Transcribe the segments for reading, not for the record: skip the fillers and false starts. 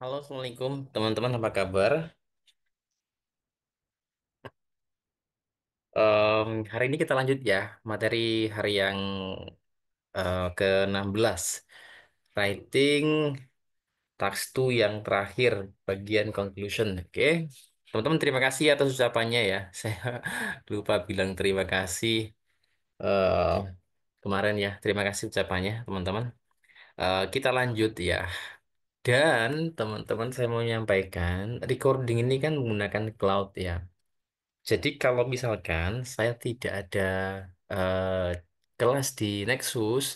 Halo, Assalamualaikum teman-teman, apa kabar? Hari ini kita lanjut ya, materi hari yang ke-16. Writing task 2 yang terakhir, bagian conclusion. Oke, teman-teman terima kasih atas ucapannya ya. Saya lupa bilang terima kasih eh, kemarin ya. Terima kasih ucapannya teman-teman. Kita lanjut ya. Dan teman-teman saya mau menyampaikan, recording ini kan menggunakan cloud ya. Jadi kalau misalkan saya tidak ada eh, kelas di Nexus,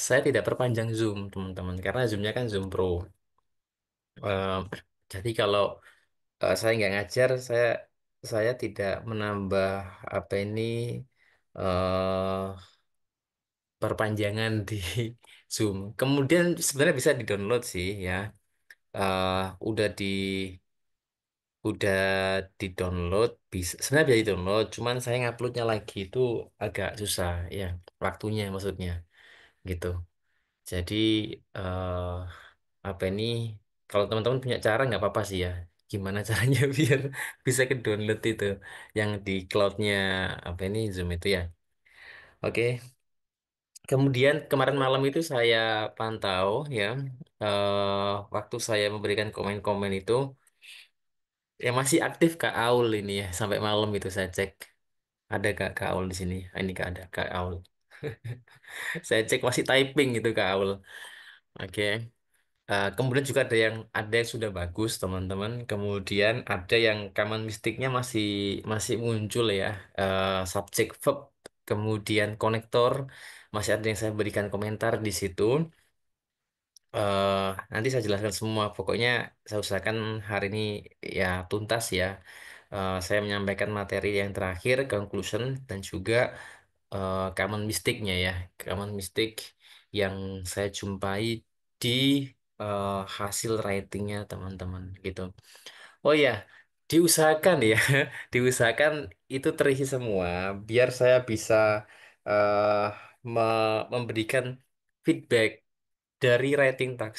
saya tidak perpanjang Zoom, teman-teman, karena Zoomnya kan Zoom Pro. Eh, jadi kalau saya nggak ngajar, saya tidak menambah apa ini eh, perpanjangan di Zoom. Kemudian sebenarnya bisa di-download sih ya. Eh, udah di udah di-download, bisa sebenarnya bisa di-download, cuman saya nguploadnya lagi itu agak susah ya, waktunya maksudnya gitu. Jadi eh apa ini, kalau teman-teman punya cara nggak apa-apa sih ya, gimana caranya biar bisa ke download itu yang di cloudnya apa ini Zoom itu ya. Oke, kemudian kemarin malam itu saya pantau ya, waktu saya memberikan komen-komen itu ya masih aktif Kak Aul ini ya, sampai malam itu saya cek. Ada Kak Aul di sini. Ah, ini Kak, ada Kak Aul. Saya cek masih typing gitu Kak Aul. Oke. Kemudian juga ada yang sudah bagus teman-teman. Kemudian ada yang common mistiknya masih masih muncul ya. Subjek verb, kemudian konektor, masih ada yang saya berikan komentar di situ. eh Nanti saya jelaskan semua. Pokoknya saya usahakan hari ini ya tuntas ya. Saya menyampaikan materi yang terakhir, conclusion, dan juga common mistake-nya ya. Common mistake yang saya jumpai di hasil writing-nya teman-teman gitu. Oh ya, diusahakan ya, diusahakan itu terisi semua biar saya bisa eh, memberikan feedback dari rating tax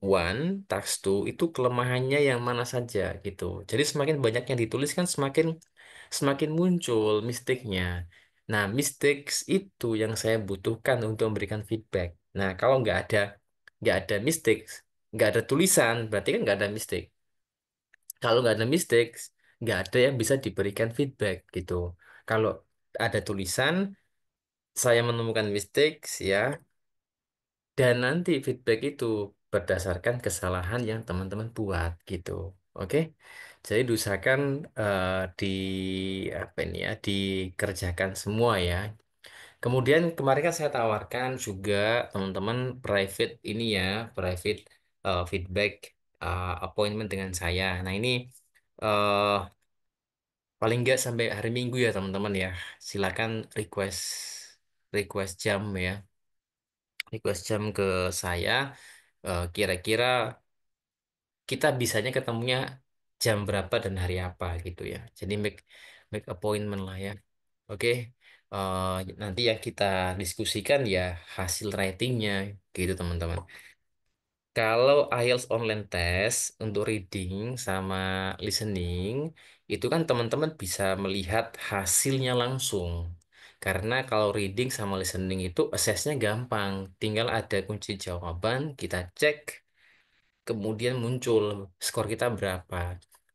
1, tax 2 itu kelemahannya yang mana saja gitu. Jadi semakin banyak yang ditulis kan semakin semakin muncul mistaknya. Nah, mistakes itu yang saya butuhkan untuk memberikan feedback. Nah, kalau nggak ada mistakes, nggak ada tulisan, berarti kan nggak ada mistake. Kalau nggak ada mistakes, nggak ada yang bisa diberikan feedback gitu. Kalau ada tulisan, saya menemukan mistakes ya, dan nanti feedback itu berdasarkan kesalahan yang teman-teman buat gitu. Oke. Jadi diusahakan di apa ini ya, dikerjakan semua ya. Kemudian kemarin kan saya tawarkan juga teman-teman private ini ya, private feedback appointment dengan saya. Nah, ini eh, paling nggak sampai hari Minggu ya teman-teman ya. Silakan request request jam ya, request jam ke saya. Kira-kira kita bisanya ketemunya jam berapa dan hari apa gitu ya. Jadi make make appointment lah ya. Oke. Eh, Nanti yang kita diskusikan ya hasil ratingnya gitu teman-teman. Kalau IELTS online test untuk reading sama listening itu kan teman-teman bisa melihat hasilnya langsung. Karena kalau reading sama listening itu assessnya gampang. Tinggal ada kunci jawaban, kita cek, kemudian muncul skor kita berapa.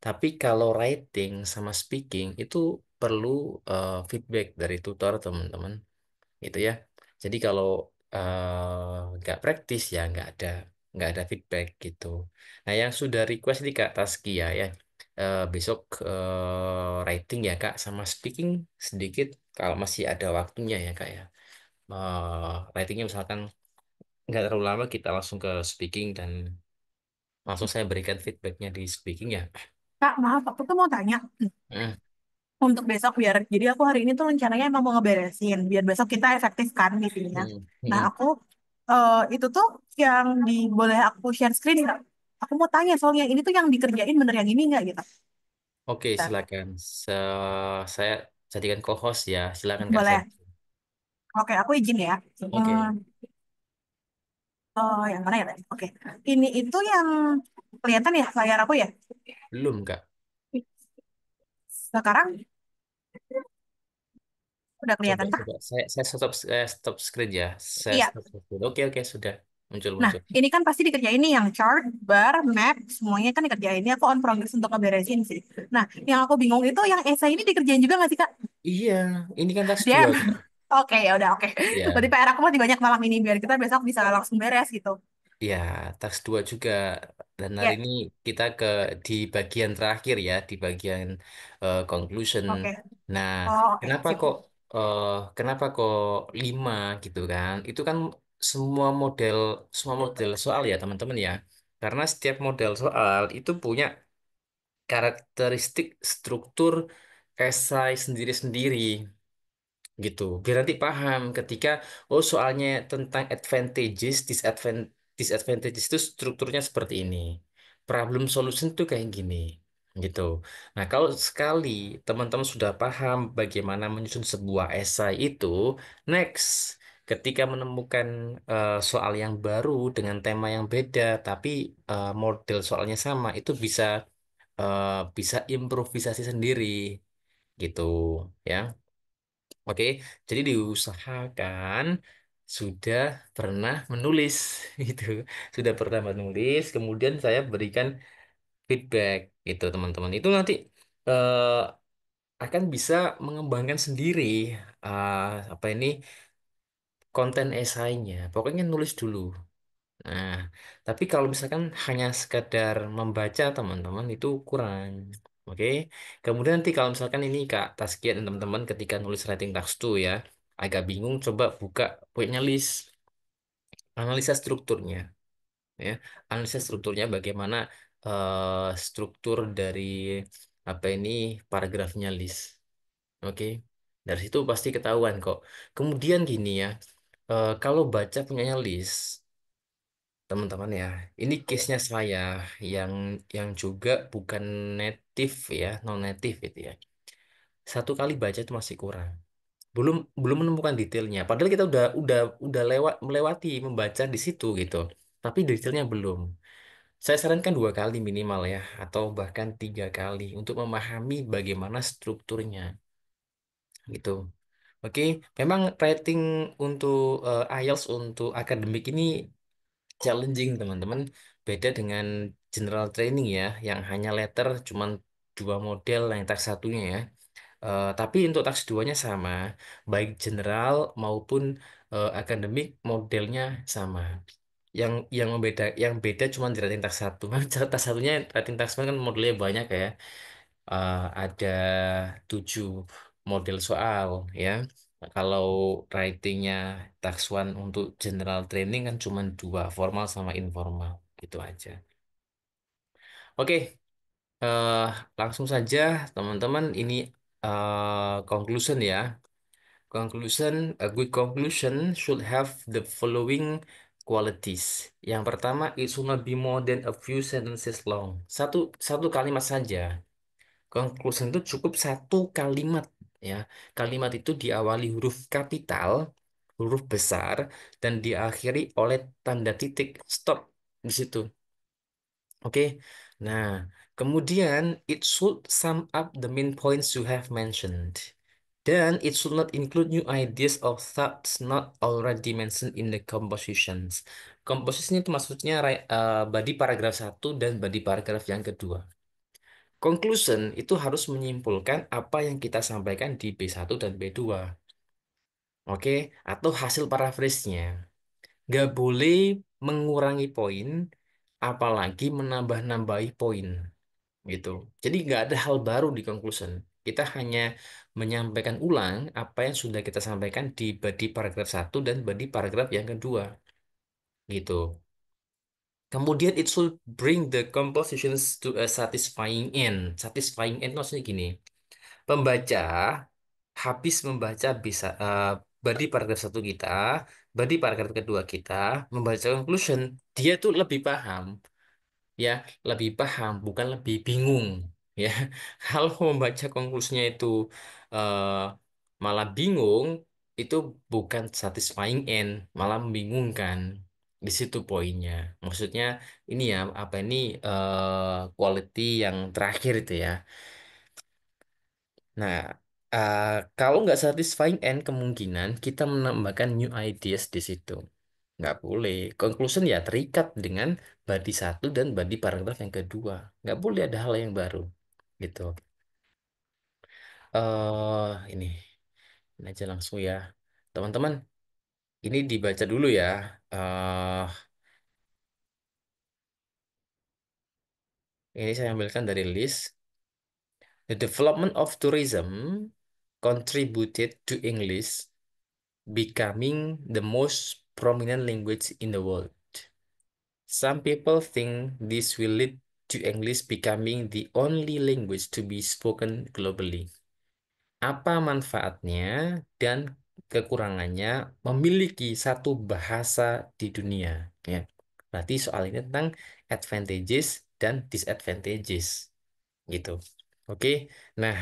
Tapi kalau writing sama speaking itu perlu feedback dari tutor teman-teman, gitu ya. Jadi kalau nggak praktis ya nggak ada feedback gitu. Nah, yang sudah request nih Kak Taskia ya, besok writing ya Kak, sama speaking sedikit kalau masih ada waktunya ya Kak ya. Writingnya misalkan nggak terlalu lama, kita langsung ke speaking dan langsung saya berikan feedbacknya di speaking ya. Kak, maaf, aku tuh mau tanya Hmm, untuk besok biar jadi aku hari ini tuh rencananya emang mau ngeberesin biar besok kita efektif kan meetingnya. hmm, Nah, hmm. aku itu tuh yang boleh aku share screen nggak? Aku mau tanya soalnya ini tuh yang dikerjain bener yang ini nggak gitu? Oke, Bentar. silakan. Saya jadikan co-host ya. Silakan Kak saya. Boleh. Oke, aku izin ya. Oke. Oh, yang mana ya tadi? Oke. Ini itu yang kelihatan ya layar aku ya? Belum, Kak. Sekarang udah Coba, kelihatan kah? coba. Saya stop screen ya. Saya Iya. stop screen. Oke, oke, sudah. Muncul, Nah, muncul. ini kan pasti dikerjain nih yang chart, bar, map, semuanya kan dikerjain. Ini aku on progress untuk ngeberesin sih. Nah, yang aku bingung itu yang essay ini dikerjain juga nggak sih, Kak? Iya, ini kan tas Dia, dua, Kak. oke ya udah oke. Berarti Ya. PR aku masih banyak malam ini biar kita besok bisa langsung beres gitu. Ya, task 2 juga. Dan hari Ya, ini kita di bagian terakhir ya, di bagian conclusion. oke. Nah, Oh, oke. kenapa Sip. kok eh, kenapa kok 5 gitu kan? Itu kan semua model semua model soal ya, teman-teman ya. Karena setiap model soal itu punya karakteristik struktur esai sendiri-sendiri gitu. Biar nanti paham ketika oh soalnya tentang disadvantages itu strukturnya seperti ini. Problem solution tuh kayak gini gitu. Nah, kalau sekali teman-teman sudah paham bagaimana menyusun sebuah esai itu, next ketika menemukan soal yang baru dengan tema yang beda tapi model soalnya sama, itu eh, bisa improvisasi sendiri gitu ya. Oke, jadi diusahakan sudah pernah menulis itu, sudah pernah menulis, kemudian saya berikan feedback gitu teman-teman. Itu nanti eh, akan bisa mengembangkan sendiri eh, apa ini konten esainya. Pokoknya nulis dulu. Nah, tapi kalau misalkan hanya sekadar membaca teman-teman itu kurang. Oke. Kemudian nanti kalau misalkan ini Kak Taskia dan teman-teman ketika nulis writing task 2 ya, agak bingung coba buka punya list analisa strukturnya ya. Analisa strukturnya bagaimana struktur dari apa ini paragrafnya list. Oke. Dari situ pasti ketahuan kok. Kemudian gini ya, kalau baca punyanya list teman-teman ya. Ini case-nya saya yang yang juga bukan native ya, non native itu ya. Satu kali baca itu masih kurang. Belum belum menemukan detailnya. Padahal kita udah melewati membaca di situ gitu. Tapi detailnya belum. Saya sarankan 2 kali minimal ya, atau bahkan 3 kali untuk memahami bagaimana strukturnya gitu. Oke, memang writing untuk IELTS untuk akademik ini challenging teman-teman, beda dengan general training ya yang hanya letter cuman 2 model yang tak satunya ya. Tapi untuk tax 2-nya sama, baik general maupun akademik modelnya sama. Yang beda cuma di rating tax 1. Tax satunya rating tax 1 kan modelnya banyak ya. Ada 7 model soal ya. Kalau ratingnya tax 1 untuk general training kan cuma 2, formal sama informal. Gitu aja. Oke, eh, langsung saja teman-teman ini conclusion ya. Conclusion, a good conclusion should have the following qualities. Yang pertama, it should not be more than a few sentences long. Satu satu kalimat saja. Conclusion itu cukup satu kalimat ya. Kalimat itu diawali huruf kapital, huruf besar, dan diakhiri oleh tanda titik stop di situ. Oke. Nah, kemudian it should sum up the main points you have mentioned. Dan it should not include new ideas or thoughts not already mentioned in the compositions. Composition itu maksudnya body paragraf satu dan body paragraf yang kedua. Conclusion itu harus menyimpulkan apa yang kita sampaikan di B1 dan B2. Oke, atau hasil paraphrase-nya. Nggak boleh mengurangi poin, apalagi menambah-nambahi poin gitu. Jadi nggak ada hal baru di conclusion. Kita hanya menyampaikan ulang apa yang sudah kita sampaikan di body paragraf satu dan body paragraf yang kedua gitu. Kemudian it should bring the compositions to a satisfying end. Satisfying end maksudnya gini. Pembaca habis membaca bisa body paragraf satu kita, body paragraf kedua kita, membaca conclusion, dia tuh lebih paham ya, lebih paham bukan lebih bingung ya. Kalau membaca konklusinya itu eh, malah bingung, itu bukan satisfying end, malah membingungkan Di situ poinnya. Maksudnya ini ya, apa ini quality yang terakhir itu ya. Nah, eh, kalau nggak satisfying end, kemungkinan kita menambahkan new ideas di situ. Nggak boleh. Conclusion ya terikat dengan body satu dan body paragraf yang kedua. Nggak boleh ada hal yang baru. Gitu. Ini. Ini aja langsung ya. Teman-teman, ini dibaca dulu ya. eh ini saya ambilkan dari list. The development of tourism contributed to English becoming the most prominent language in the world. Some people think this will lead to English becoming the only language to be spoken globally. Apa manfaatnya dan kekurangannya memiliki satu bahasa di dunia? Ya, berarti soal ini tentang advantages dan disadvantages, gitu. Oke, nah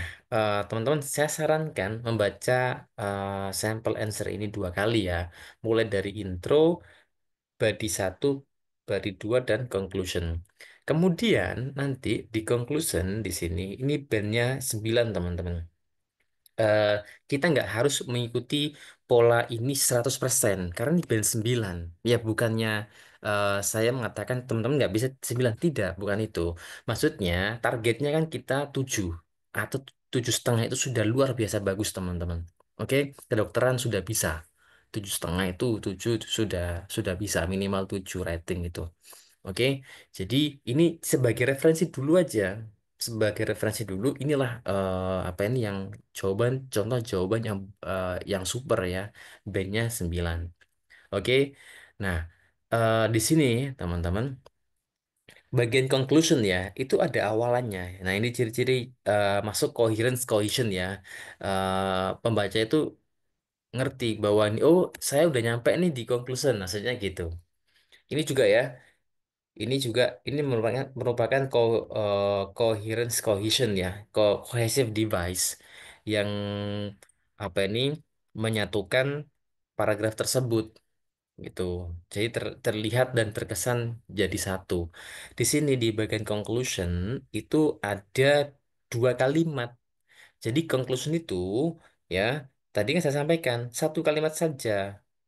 teman-teman saya sarankan membaca sampel answer ini 2 kali ya, mulai dari intro, body satu, body 2, dan conclusion. Kemudian nanti di conclusion di sini ini bandnya 9 teman-teman. eh, kita nggak harus mengikuti pola ini 100% karena ini band 9. Ya bukannya saya mengatakan teman-teman nggak bisa 9, tidak, bukan itu. Maksudnya targetnya kan kita 7 atau 7,5 itu sudah luar biasa bagus teman-teman. Oke, kedokteran sudah bisa. 7,5 itu 7 itu sudah bisa minimal 7 rating itu. Oke, jadi ini sebagai referensi dulu aja. Sebagai referensi dulu, inilah apa ini yang contoh jawaban yang super ya. Bandnya 9. Oke, nah di sini teman-teman, bagian conclusion ya, itu ada awalannya. Nah ini ciri-ciri masuk coherence cohesion ya. Pembaca itu ngerti bahwa ini, oh saya udah nyampe nih di conclusion, maksudnya gitu. Ini juga ya. Ini merupakan coherence cohesion ya, cohesive device yang apa ini menyatukan paragraf tersebut gitu. Jadi terlihat dan terkesan jadi satu. Di sini di bagian conclusion itu ada 2 kalimat. Jadi conclusion itu ya, tadi kan saya sampaikan 1 kalimat saja.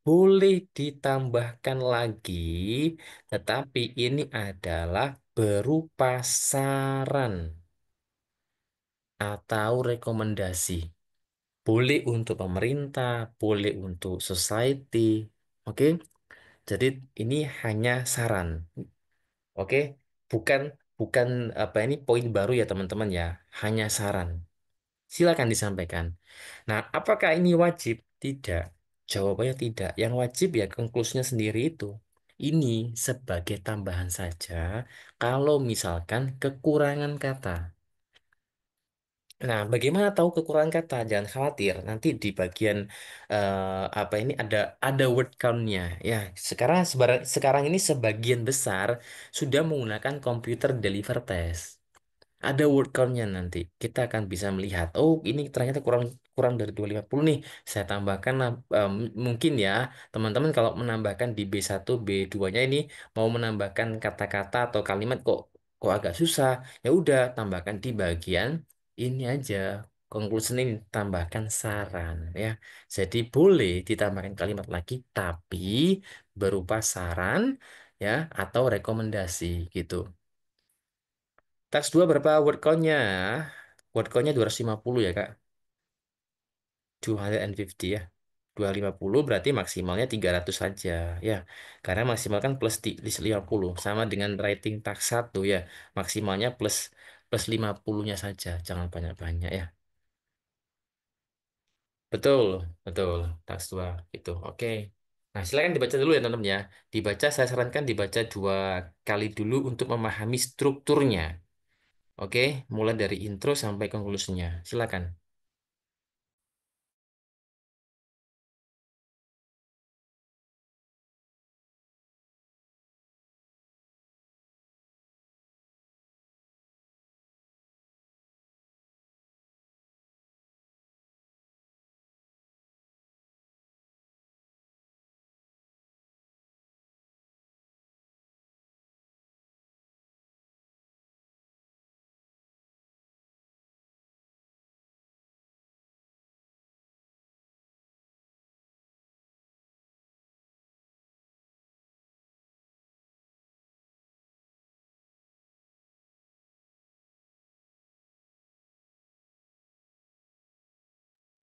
Boleh ditambahkan lagi, tetapi ini adalah berupa saran atau rekomendasi. Boleh untuk pemerintah, boleh untuk society. Oke, jadi ini hanya saran. Oke, bukan bukan apa ini poin baru ya teman-teman ya, hanya saran. Silakan disampaikan. Nah, apakah ini wajib? Tidak. Jawabannya tidak. Yang wajib ya konklusinya sendiri itu. Ini sebagai tambahan saja kalau misalkan kekurangan kata. Nah, bagaimana tahu kekurangan kata? Jangan khawatir. Nanti di bagian apa ini ada word count-nya. Ya, sekarang ini sebagian besar sudah menggunakan computer deliver test. Ada word count-nya nanti. Kita akan bisa melihat, oh ini ternyata kurang kurang dari 250 nih. Saya tambahkan mungkin ya, teman-teman kalau menambahkan di B1, B2-nya ini mau menambahkan kata-kata atau kalimat kok agak susah. Ya udah, tambahkan di bagian ini aja. Conclusion ini tambahkan saran ya. Jadi boleh ditambahkan kalimat lagi tapi berupa saran ya atau rekomendasi gitu. Tax 2 berapa word count-nya? Word count-nya 250 ya, Kak. 250 ya. 250 berarti maksimalnya 300 saja ya. Karena maksimal kan plus 50 sama dengan writing tax 1 ya. Maksimalnya plus plus 50-nya saja, jangan banyak-banyak ya. Betul, betul. Tax 2 itu. Oke. Nah, silakan dibaca dulu ya, teman-teman ya. Dibaca, saya sarankan dibaca 2 kali dulu untuk memahami strukturnya. Oke, mulai dari intro sampai konklusinya. Silakan.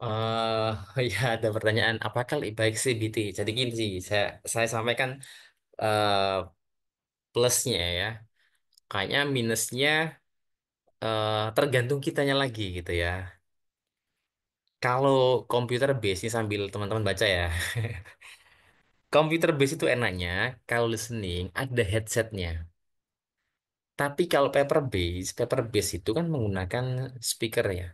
eh ya ada pertanyaan apakah lebih baik CBT? Jadi gini sih, saya sampaikan eh, plusnya ya. Kayaknya minusnya tergantung kitanya lagi gitu ya. Kalau komputer base ini sambil teman-teman baca ya. Komputer base itu enaknya kalau listening ada headsetnya. Tapi kalau paper base itu kan menggunakan speaker ya.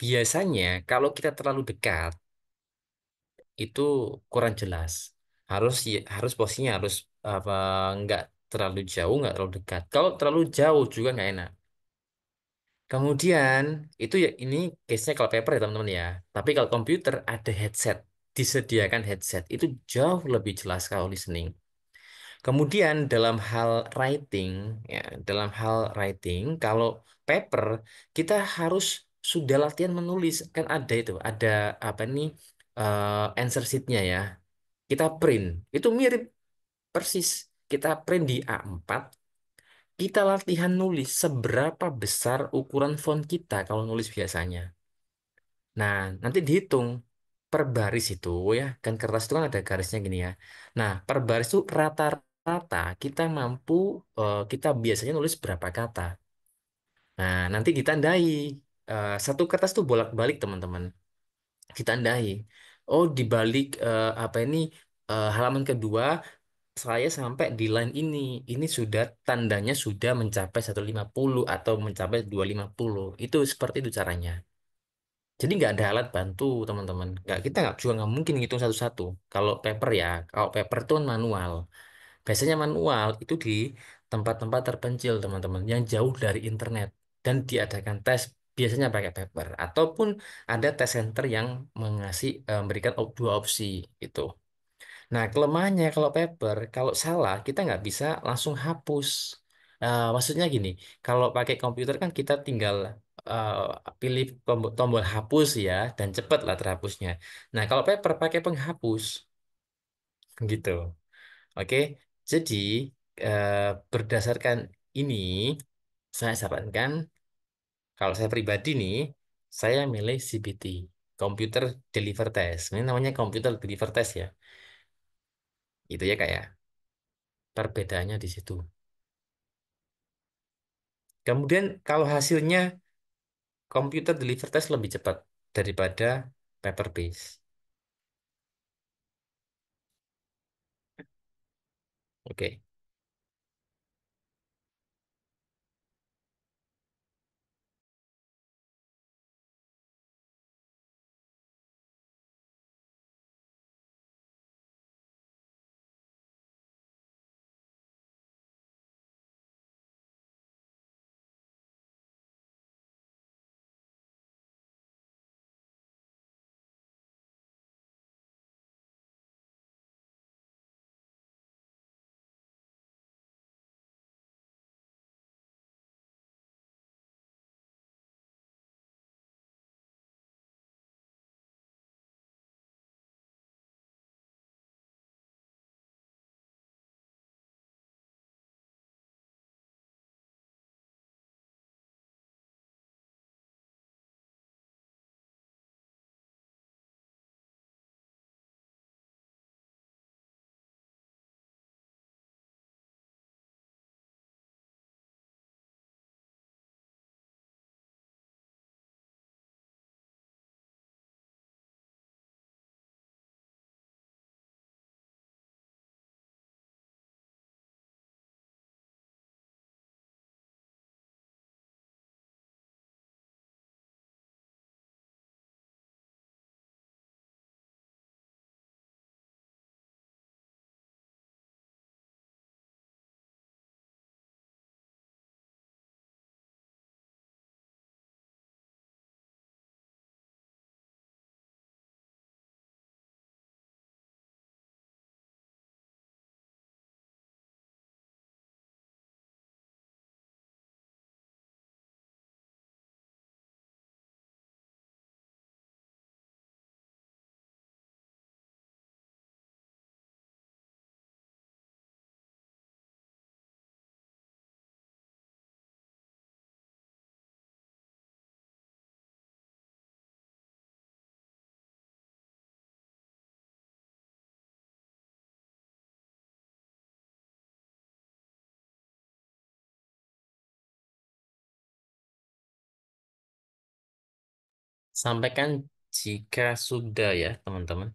Biasanya kalau kita terlalu dekat itu kurang jelas. Harus posisinya harus apa nggak terlalu jauh, nggak terlalu dekat. Kalau terlalu jauh juga nggak enak. Kemudian itu ya ini case-nya kalau paper ya teman-teman ya. Tapi kalau komputer ada headset, disediakan headset itu jauh lebih jelas kalau listening. Kemudian ya, dalam hal writing, kalau paper kita harus sudah latihan menulis kan ada itu, ada apa nih answer sheet-nya ya. Kita print, itu mirip persis. Kita print di A4, kita latihan nulis seberapa besar ukuran font kita kalau nulis biasanya. Nah, nanti dihitung per baris itu ya, kan kertas itu kan ada garisnya gini ya. Nah, per baris itu rata-rata kita mampu, kita biasanya nulis berapa kata. Nah, nanti ditandai. Satu kertas tuh bolak-balik teman-teman. Ditandai. Oh, di balik apa ini halaman kedua saya sampai di line ini. Ini sudah tandanya sudah mencapai 150 atau mencapai 250. Itu seperti itu caranya. Jadi nggak ada alat bantu, teman-teman. Kita nggak juga nggak mungkin ngitung satu-satu. Kalau paper ya, kalau paper itu kan manual. Biasanya manual itu di tempat-tempat terpencil, teman-teman, yang jauh dari internet dan diadakan tes biasanya pakai paper ataupun ada tes center yang memberikan dua opsi itu. Nah, kelemahannya kalau paper, kalau salah kita nggak bisa langsung hapus. Maksudnya gini, kalau pakai komputer kan kita tinggal eh, pilih tombol hapus ya, dan cepet lah terhapusnya. Nah, kalau paper pakai penghapus, gitu. Oke, jadi eh, berdasarkan ini, saya sarankan, kalau saya pribadi nih, saya milih CBT, Computer Deliver Test. Ini namanya Computer Deliver Test ya. Itu ya kayak perbedaannya di situ. Kemudian kalau hasilnya computer deliver test lebih cepat daripada paper base. Oke. Sampaikan jika sudah ya, teman-teman.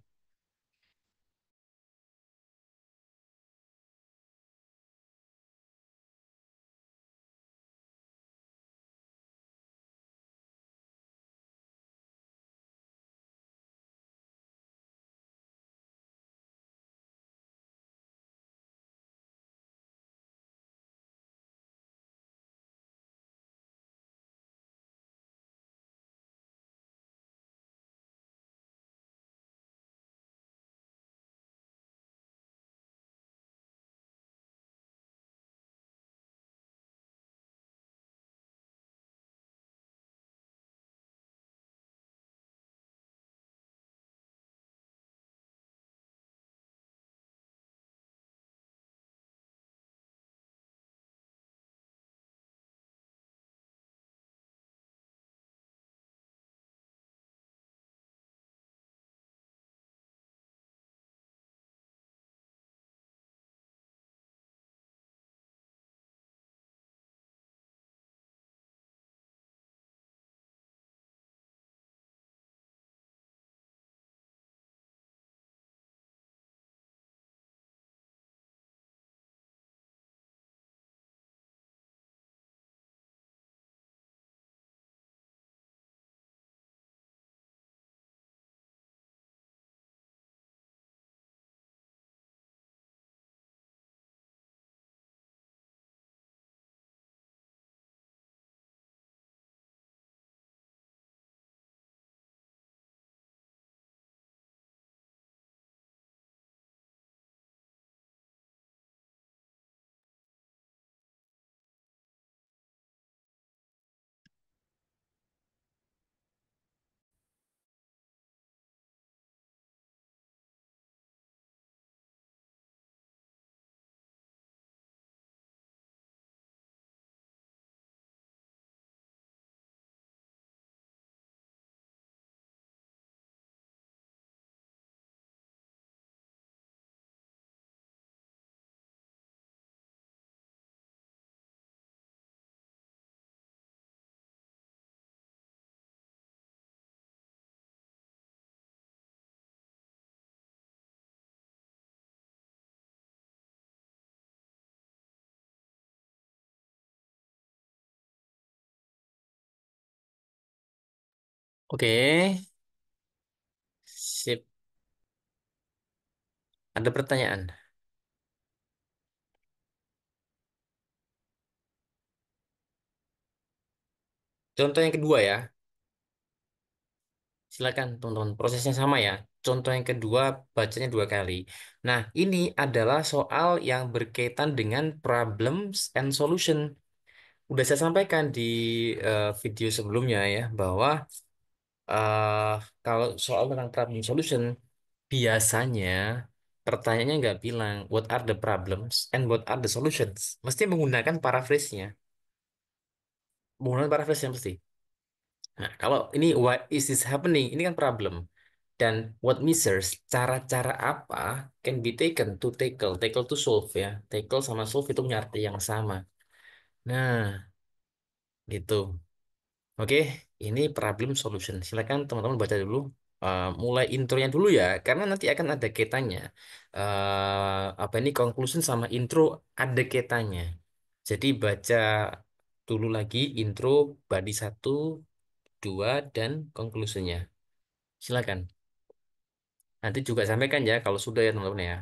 Oke, sip. Ada pertanyaan. Contoh yang kedua ya. Silakan teman-teman. Prosesnya sama ya. Contoh yang kedua bacanya dua kali. Nah, ini adalah soal yang berkaitan dengan problems and solution. Udah saya sampaikan di video sebelumnya ya bahwa eh, kalau soal tentang problem solution biasanya pertanyaannya nggak bilang what are the problems and what are the solutions. Mesti menggunakan paraphrase-nya. Menggunakan paraphrase-nya mesti. Nah, kalau ini why is this happening? Ini kan problem. Dan what measures, cara-cara apa can be taken to tackle. Tackle to solve ya. Tackle sama solve itu punya arti yang sama. Nah, gitu. Oke, ini problem solution. Silakan teman-teman baca dulu. Mulai intronya dulu ya, karena nanti akan ada kaitannya. Apa ini conclusion sama intro ada kaitannya. Jadi baca dulu lagi intro, body satu, dua, dan conclusionnya. Silakan. Nanti juga sampaikan ya kalau sudah ya teman-teman ya.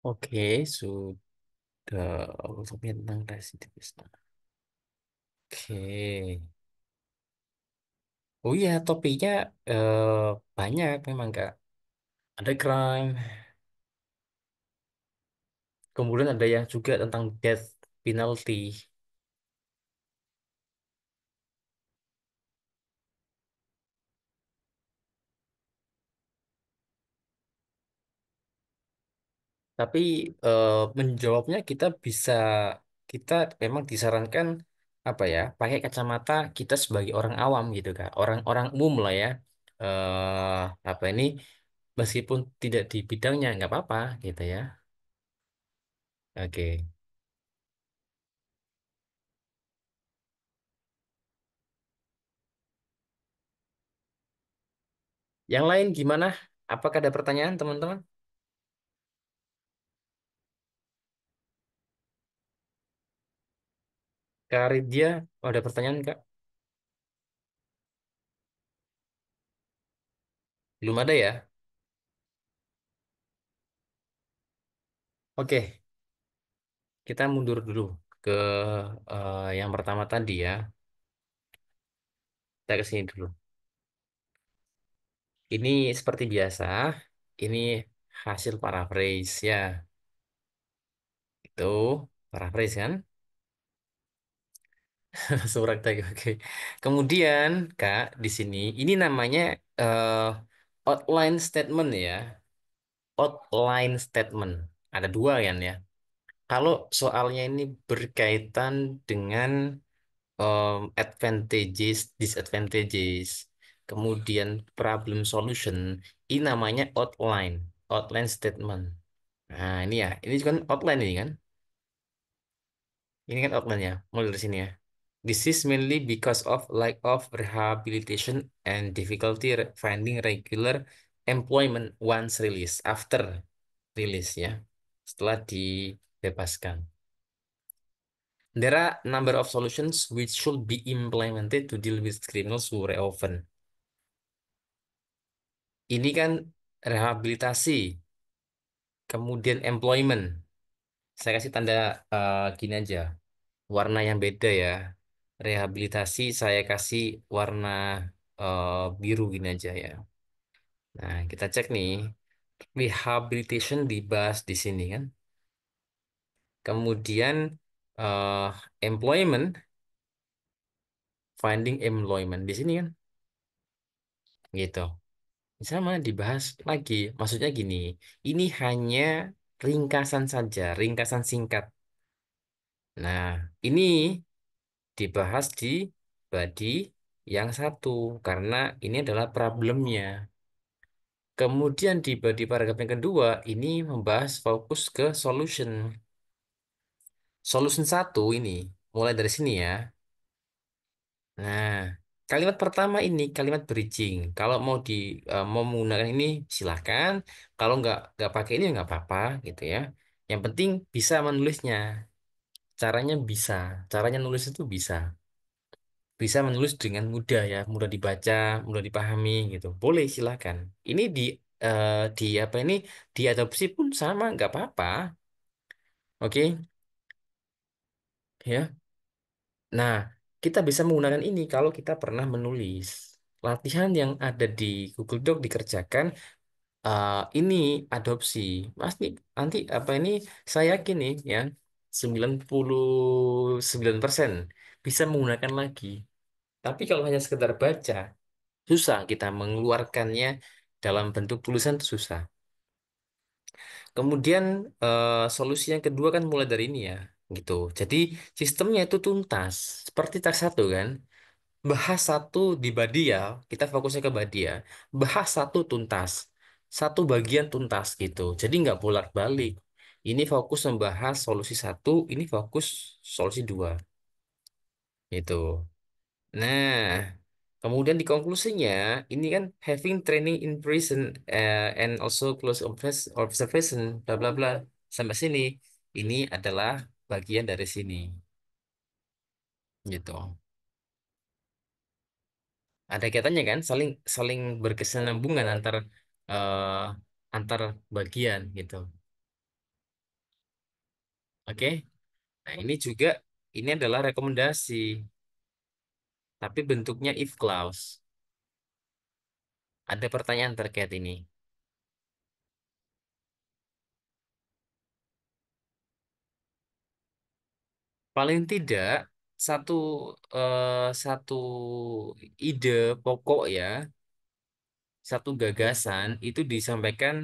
Oke, sudah tentang residivis. Oke. Oh iya, topiknya eh, banyak memang Kak. Ada crime, kemudian ada yang juga tentang death penalty. Tapi menjawabnya kita memang disarankan apa ya, pakai kacamata kita sebagai orang awam gitu Kak. Orang-orang umum lah ya. Apa ini, meskipun tidak di bidangnya nggak apa-apa gitu ya. Oke. Yang lain gimana? Apakah ada pertanyaan teman-teman? Kak Ridya, ada pertanyaan Kak? Belum ada ya? Oke, kita mundur dulu ke yang pertama tadi ya. Kita ke sini dulu. Ini seperti biasa, ini hasil paraphrase ya. Itu paraphrase kan? Surat tag, oke. Kemudian Kak, di sini ini namanya eh, outline statement ya. Outline statement. Ada dua kan ya. Kalau soalnya ini berkaitan dengan advantages, disadvantages, kemudian problem solution, ini namanya outline, outline statement. Nah, ini ya, ini kan outline ini kan, ini kan outline ya, mulai dari sini ya. This is mainly because of lack of rehabilitation and difficulty finding regular employment once release, after release ya, setelah dibebaskan. There are number of solutions which should be implemented to deal with criminals who reoffend. Ini kan rehabilitasi, kemudian employment. Saya kasih tanda gini aja, warna yang beda ya. Rehabilitasi saya kasih warna biru gini aja ya. Nah, kita cek nih, rehabilitation dibahas di sini kan. Kemudian eh, employment, finding employment di sini kan, gitu. Sama dibahas lagi. Maksudnya gini, ini hanya ringkasan saja, ringkasan singkat. Nah, ini dibahas di body yang satu karena ini adalah problemnya. Kemudian di body paragraf yang kedua ini membahas fokus ke solution. Solution satu ini mulai dari sini ya. Nah, kalimat pertama ini kalimat bridging. Kalau mau menggunakan ini silahkan. Kalau nggak pakai ini nggak apa-apa gitu ya. Yang penting bisa menulisnya. Caranya bisa. Caranya nulis itu bisa. Bisa menulis dengan mudah ya, mudah dibaca, mudah dipahami gitu. Boleh silahkan. Ini di apa ini diadopsi pun sama nggak apa-apa. Oke, ya. Nah, kita bisa menggunakan ini kalau kita pernah menulis. Latihan yang ada di Google Doc dikerjakan, ini adopsi. Pasti nanti apa ini saya yakin nih ya 99% bisa menggunakan lagi. Tapi kalau hanya sekedar baca, susah kita mengeluarkannya dalam bentuk tulisan itu susah. Kemudian solusi yang kedua kan mulai dari ini ya, gitu. Jadi sistemnya itu tuntas, seperti tas satu kan. Bahas satu di Badia, kita fokusnya ke Badia. Bahas satu tuntas, satu bagian tuntas gitu. Jadi nggak bolak-balik. Ini fokus membahas solusi satu, ini fokus solusi dua, gitu. Nah, kemudian di konklusinya, ini kan having training in prison and also close observation, bla bla bla. Sampai sini, ini adalah bagian dari sini, gitu. Ada kaitannya kan, saling saling berkesinambungan antar bagian gitu. Oke. Nah, ini juga ini adalah rekomendasi, tapi bentuknya if clause. Ada pertanyaan terkait ini. Paling tidak satu satu ide pokok ya, satu gagasan itu disampaikan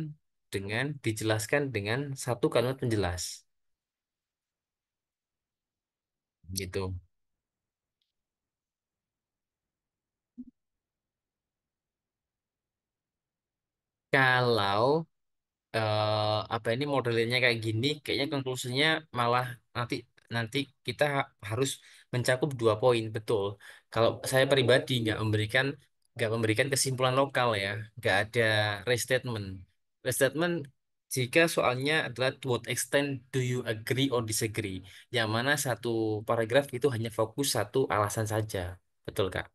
dengan dijelaskan dengan satu kalimat penjelas, gitu. Kalau apa ini modelnya kayak gini, kayaknya konklusinya malah nanti nanti kita harus mencakup 2 poin, betul. Kalau saya pribadi nggak memberikan kesimpulan lokal ya, nggak ada restatement. Restatement jika soalnya adalah to what extent do you agree or disagree, yang mana satu paragraf itu hanya fokus satu alasan saja, betul Kak?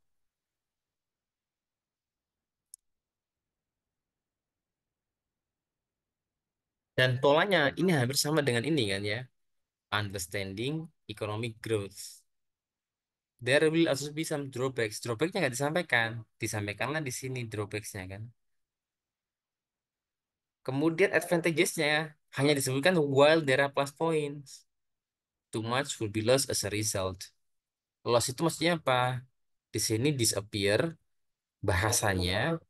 Dan polanya ini hampir sama dengan ini kan ya, understanding economic growth. There will also be some drawbacks. Drawbacknya nggak disampaikan. Disampaikanlah di sini drawbacksnya kan. Kemudian advantagesnya hanya disebutkan while there are plus points. Too much will be lost as a result. Loss itu maksudnya apa? Di sini disappear bahasanya,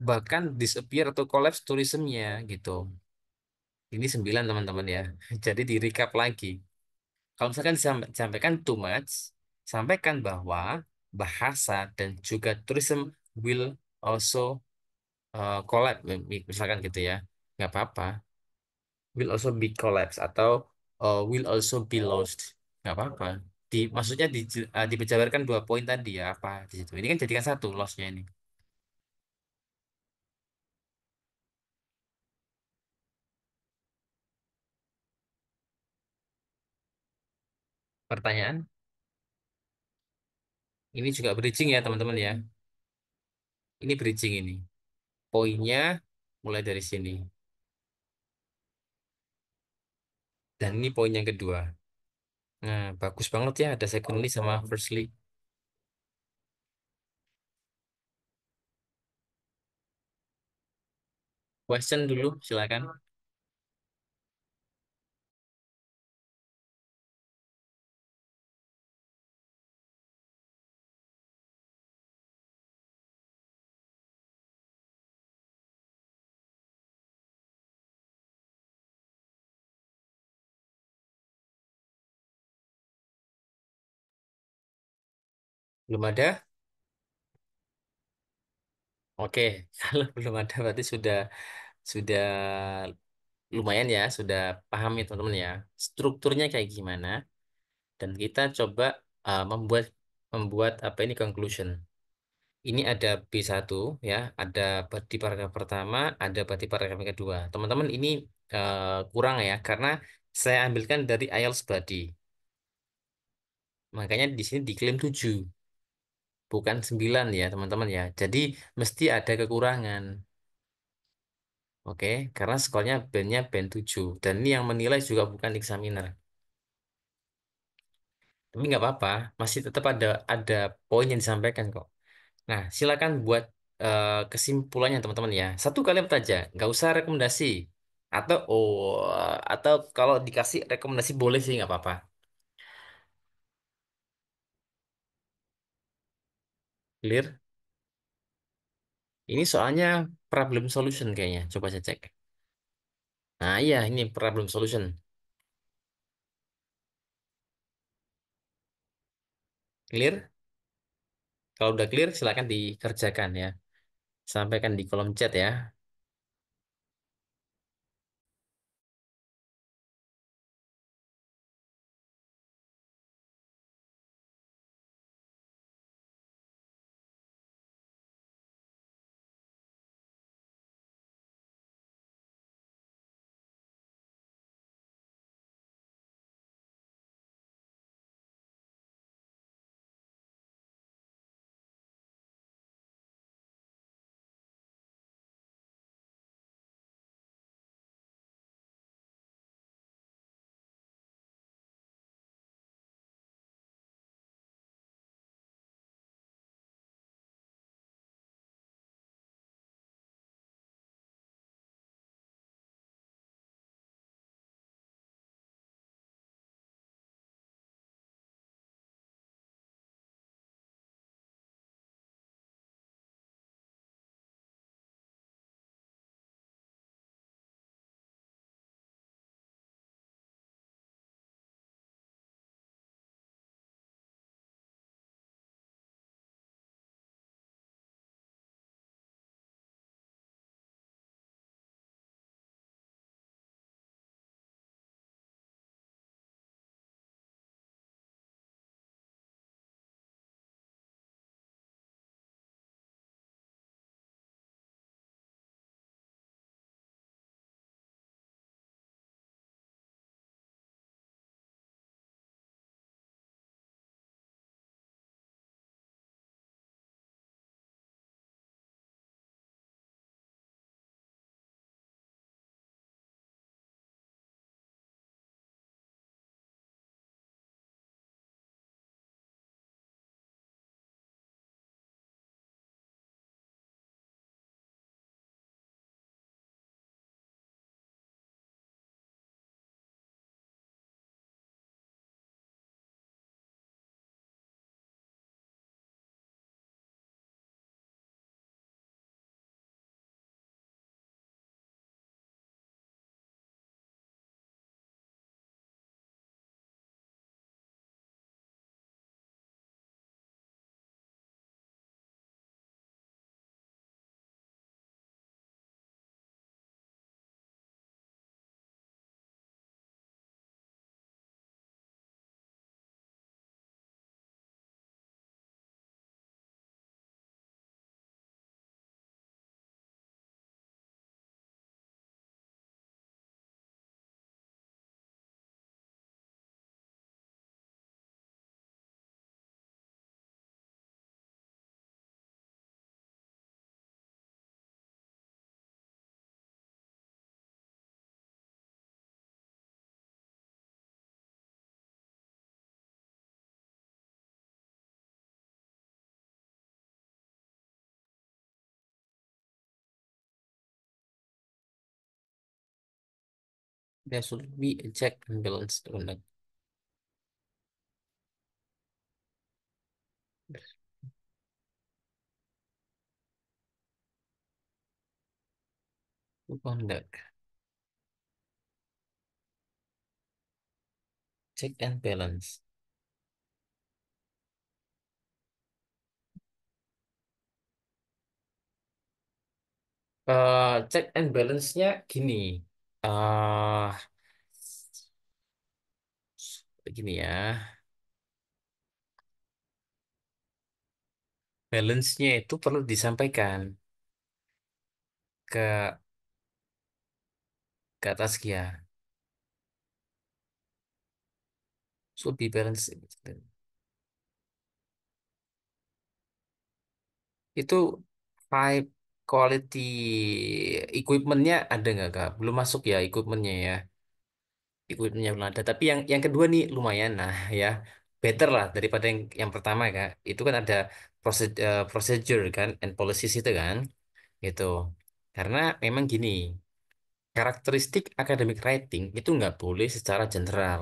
bahkan disappear atau collapse tourismnya gitu. Ini 9 teman-teman ya. Jadi di recap lagi. Kalau misalkan disampaikan too much, sampaikan bahwa bahasa dan juga tourism will also collapse, misalkan gitu ya, nggak apa-apa. Will also be collapse atau will also be lost, nggak apa-apa. Maksudnya dijabarkan 2 poin tadi ya apa di situ. Ini kan jadikan satu lossnya ini. Pertanyaan, ini juga bridging ya teman-teman ya. Ini bridging ini. Poinnya mulai dari sini. Dan ini poin yang kedua. Nah, bagus banget ya ada secondly sama firstly. Question dulu, silakan. Belum ada? Oke, kalau belum ada berarti sudah lumayan ya, sudah paham ya teman-teman ya. Strukturnya kayak gimana? Dan kita coba membuat membuat apa ini conclusion. Ini ada B1 ya, ada di paragraf pertama, ada di paragraf yang kedua. Teman-teman ini kurang ya, karena saya ambilkan dari IELTS Body. Makanya di sini diklaim 7 bukan 9 ya teman-teman ya. Jadi mesti ada kekurangan. Oke, karena skornya bandnya band 7. Dan ini yang menilai juga bukan examiner. Tapi nggak apa-apa, masih tetap ada poin yang disampaikan kok. Nah, silakan buat kesimpulannya teman-teman ya. Satu kalimat aja, nggak usah rekomendasi. Atau kalau dikasih rekomendasi boleh sih nggak apa-apa. Clear? Ini soalnya problem solution kayaknya. Coba saya cek. Nah, iya ini problem solution. Clear? Kalau udah clear, silakan dikerjakan ya. Sampaikan di kolom chat ya. There should be a check and balance to conduct. Check and balance. Check and balance-nya gini. eh Gini ya. Balance-nya itu perlu disampaikan ke atas ya. Should be balance. Itu pipe quality equipment-nya ada nggak Kak? Belum masuk ya equipment-nya ya. Equipment-nya belum ada. Tapi yang kedua nih lumayan nah ya. Better lah daripada yang pertama Kak. Itu kan ada procedure kan and policies itu kan. Gitu. Karena memang gini, karakteristik academic writing itu nggak boleh secara general.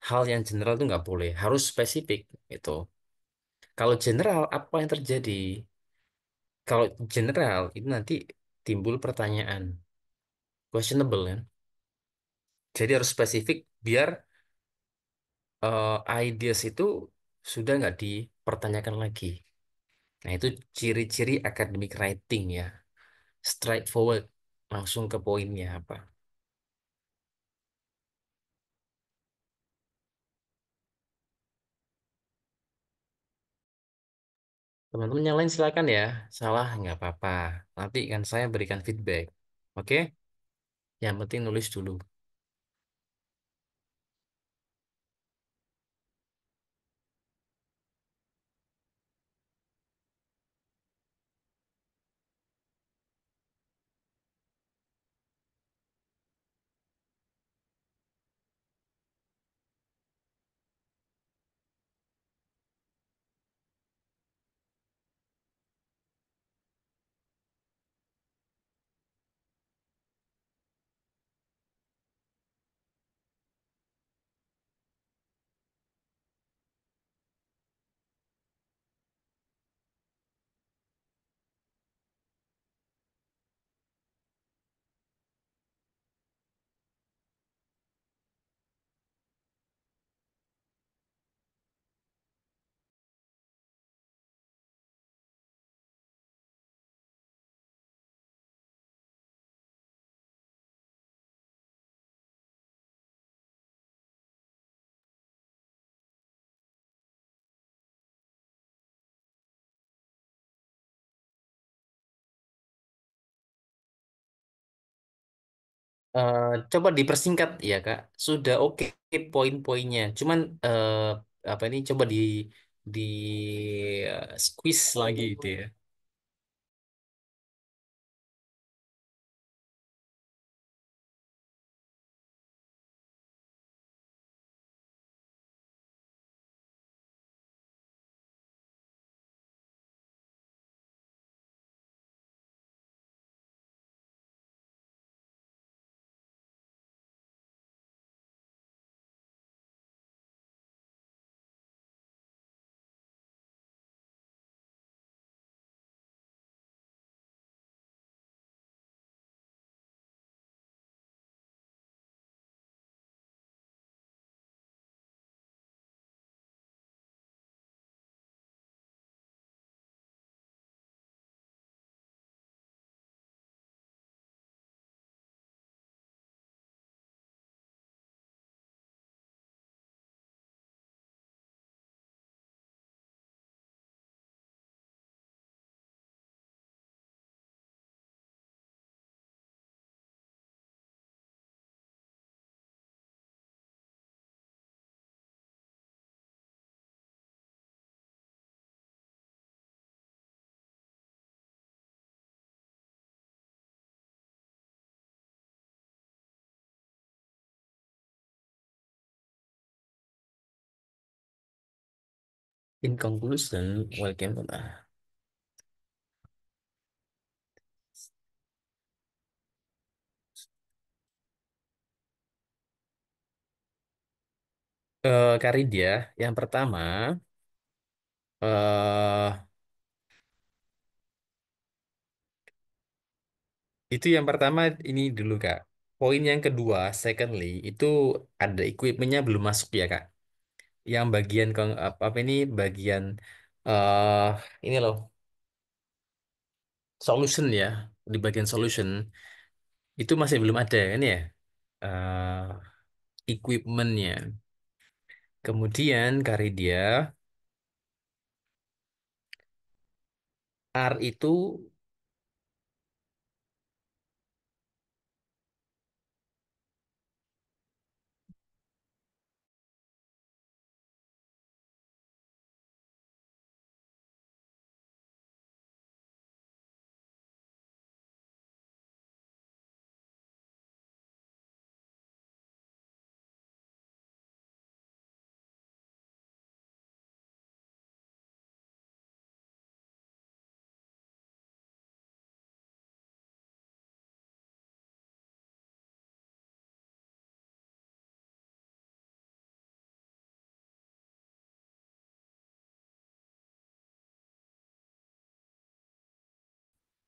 Hal yang general itu nggak boleh, harus spesifik itu. Kalau general, apa yang terjadi? Kalau general itu nanti timbul pertanyaan, questionable kan? Jadi harus spesifik biar ideas itu sudah nggak dipertanyakan lagi. Nah itu ciri-ciri academic writing ya, straightforward, langsung ke poinnya apa. Teman-teman yang lain silakan ya, salah nggak apa-apa. Nanti kan saya berikan feedback. Oke, yang penting nulis dulu. Eh, Coba dipersingkat ya Kak. Sudah oke poin-poinnya. Cuman apa ini coba di squeeze lagi gitu ya. In conclusion, welcome. Karidia, yang pertama, eh itu yang pertama ini dulu Kak. Poin yang kedua, secondly, itu ada equipmentnya belum masuk ya Kak. Yang bagian apa ini bagian eh ini loh solution ya, di bagian solution itu masih belum ada kan ya, equipmentnya. Kemudian Karidia R itu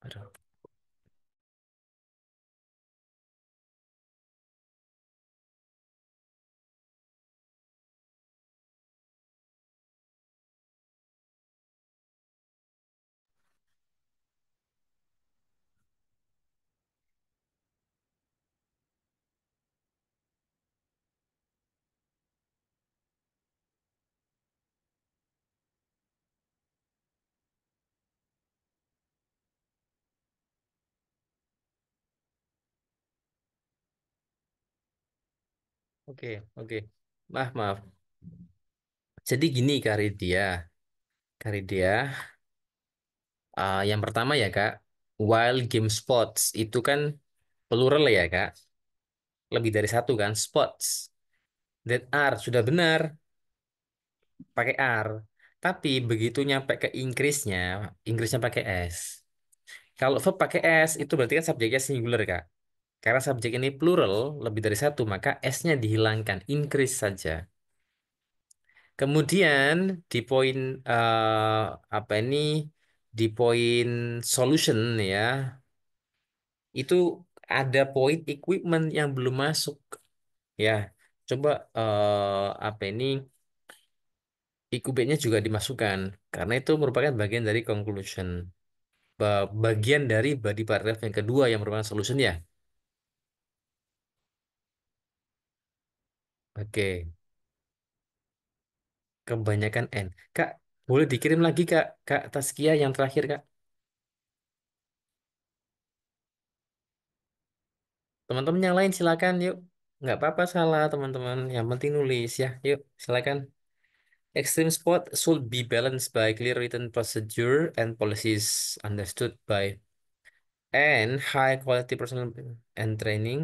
aduh, oke oke maaf maaf. Jadi gini Karidia, yang pertama ya Kak, while game sports itu kan plural ya Kak, lebih dari satu kan sports. That R sudah benar pakai R. Tapi begitu nyampe ke Inggrisnya, Inggrisnya pakai S. Kalau verb pakai S itu berarti kan subjeknya singular Kak. Karena subjek ini plural, lebih dari satu, maka S-nya dihilangkan, increase saja. Kemudian di poin apa ini, di poin solution ya, itu ada poin equipment yang belum masuk ya. Coba apa ini equipmentnya juga dimasukkan karena itu merupakan bagian dari conclusion. Bagian dari body paragraph yang kedua yang merupakan solution ya. Oke, kebanyakan N. Kak, boleh dikirim lagi Kak, Kak Taskia yang terakhir Kak. Teman-teman yang lain silakan yuk. Nggak apa-apa salah teman-teman. Yang penting nulis ya. Yuk silakan. Extreme sport should be balanced by clear written procedure and policies understood by and high quality personal and training.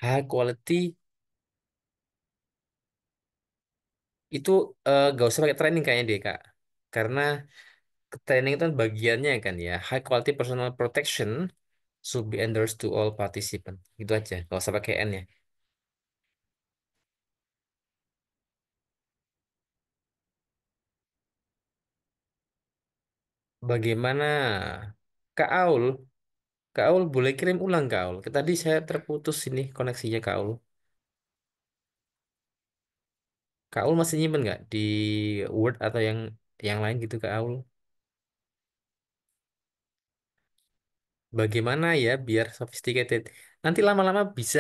High quality itu gak usah pakai training kayaknya deh Kak. Karena training itu kan bagiannya kan ya. High quality personal protection should be endorsed to all participants. Gitu aja. Gak usah pakai N ya. Bagaimana Kak Aul? Kak Aul boleh kirim ulang Kak Aul. Tadi saya terputus ini koneksinya Kak Aul. Kak Aul masih nyimpen nggak di Word atau yang lain gitu Kak Aul? Bagaimana ya biar sophisticated? Nanti lama-lama bisa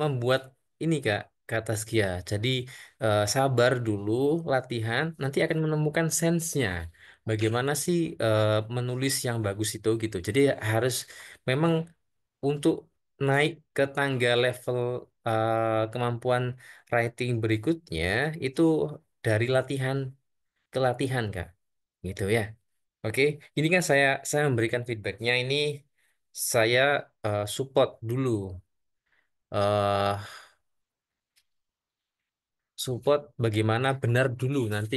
membuat ini Kak, kata Skia. Jadi sabar dulu latihan, nanti akan menemukan sense-nya. Bagaimana sih menulis yang bagus itu gitu. Jadi harus memang untuk naik ke tangga level kemampuan writing berikutnya itu dari latihan ke latihan Kak. Gitu ya. Oke, ini kan saya memberikan feedbacknya ini saya support dulu. eh Support bagaimana benar dulu nanti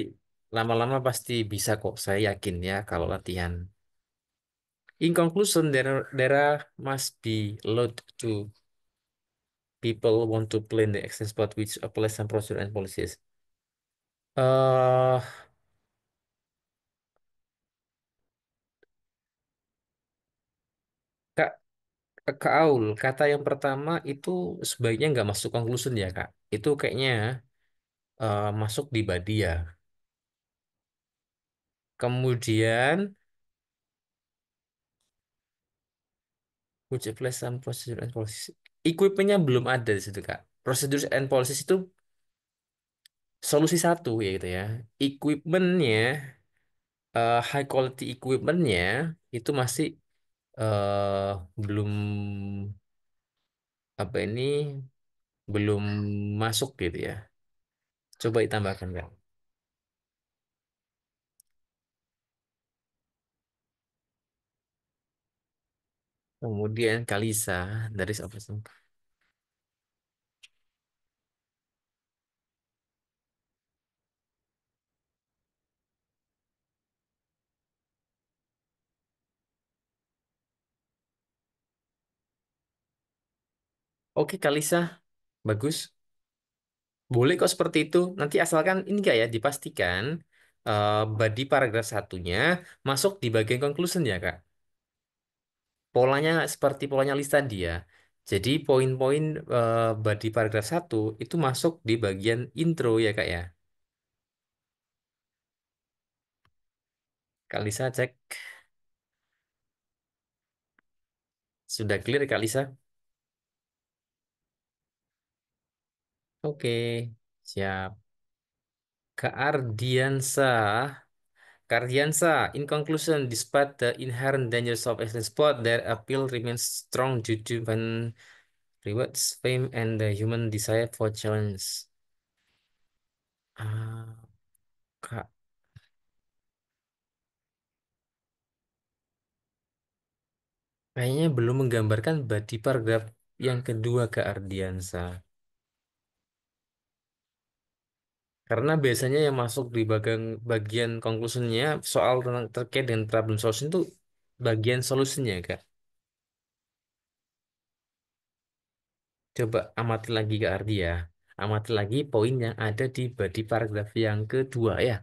lama-lama pasti bisa kok saya yakin ya kalau latihan. In conclusion, there must be lot to people want to plan the extent spot which applies some procedure and policies. eh Kak, Kak Aul, kata yang pertama itu sebaiknya nggak masuk conclusion ya, Kak. Itu kayaknya masuk di body ya. Kemudian, which applies some procedure and policies. Equipmentnya belum ada di situ, Kak. Procedures and policies itu solusi satu ya gitu ya. Equipmentnya, high quality equipmentnya itu masih eh belum apa ini belum masuk gitu ya. Coba ditambahkan Kak. Kemudian Kalisa dari apa sih? Oke Kalisa, bagus. Boleh kok seperti itu. Nanti asalkan ini enggak ya dipastikan body paragraf satunya masuk di bagian conclusion ya Kak. Polanya seperti polanya list tadi ya. Jadi poin-poin body paragraf satu itu masuk di bagian intro ya Kak ya. Kalisa cek. Sudah clear Kak Lisa? Oke, siap. Kak Ardiansa. Kak Ardiansa, in conclusion, despite the inherent dangers of excellent sport, their appeal remains strong due to van rewards, fame, and the human desire for challenge. Ah, Kak, kayaknya belum menggambarkan body paragraph yang kedua Kak Ardiansa. Karena biasanya yang masuk di bagian bagian conclusionnya soal tentang terkait dengan problem solution itu bagian solusinya Kak. Coba amati lagi ke Ardia. Amati lagi poin yang ada di body paragraf yang kedua ya.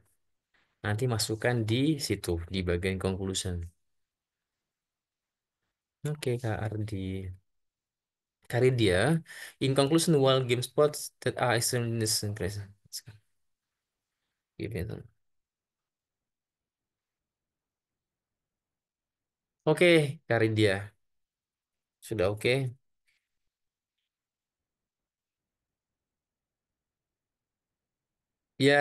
Nanti masukkan di situ, di bagian conclusion. Oke, Kak Ardi. Karidia, in conclusion, while game sports that are extremely necessary. Gitu. Oke, Karidia. Sudah oke? Ya,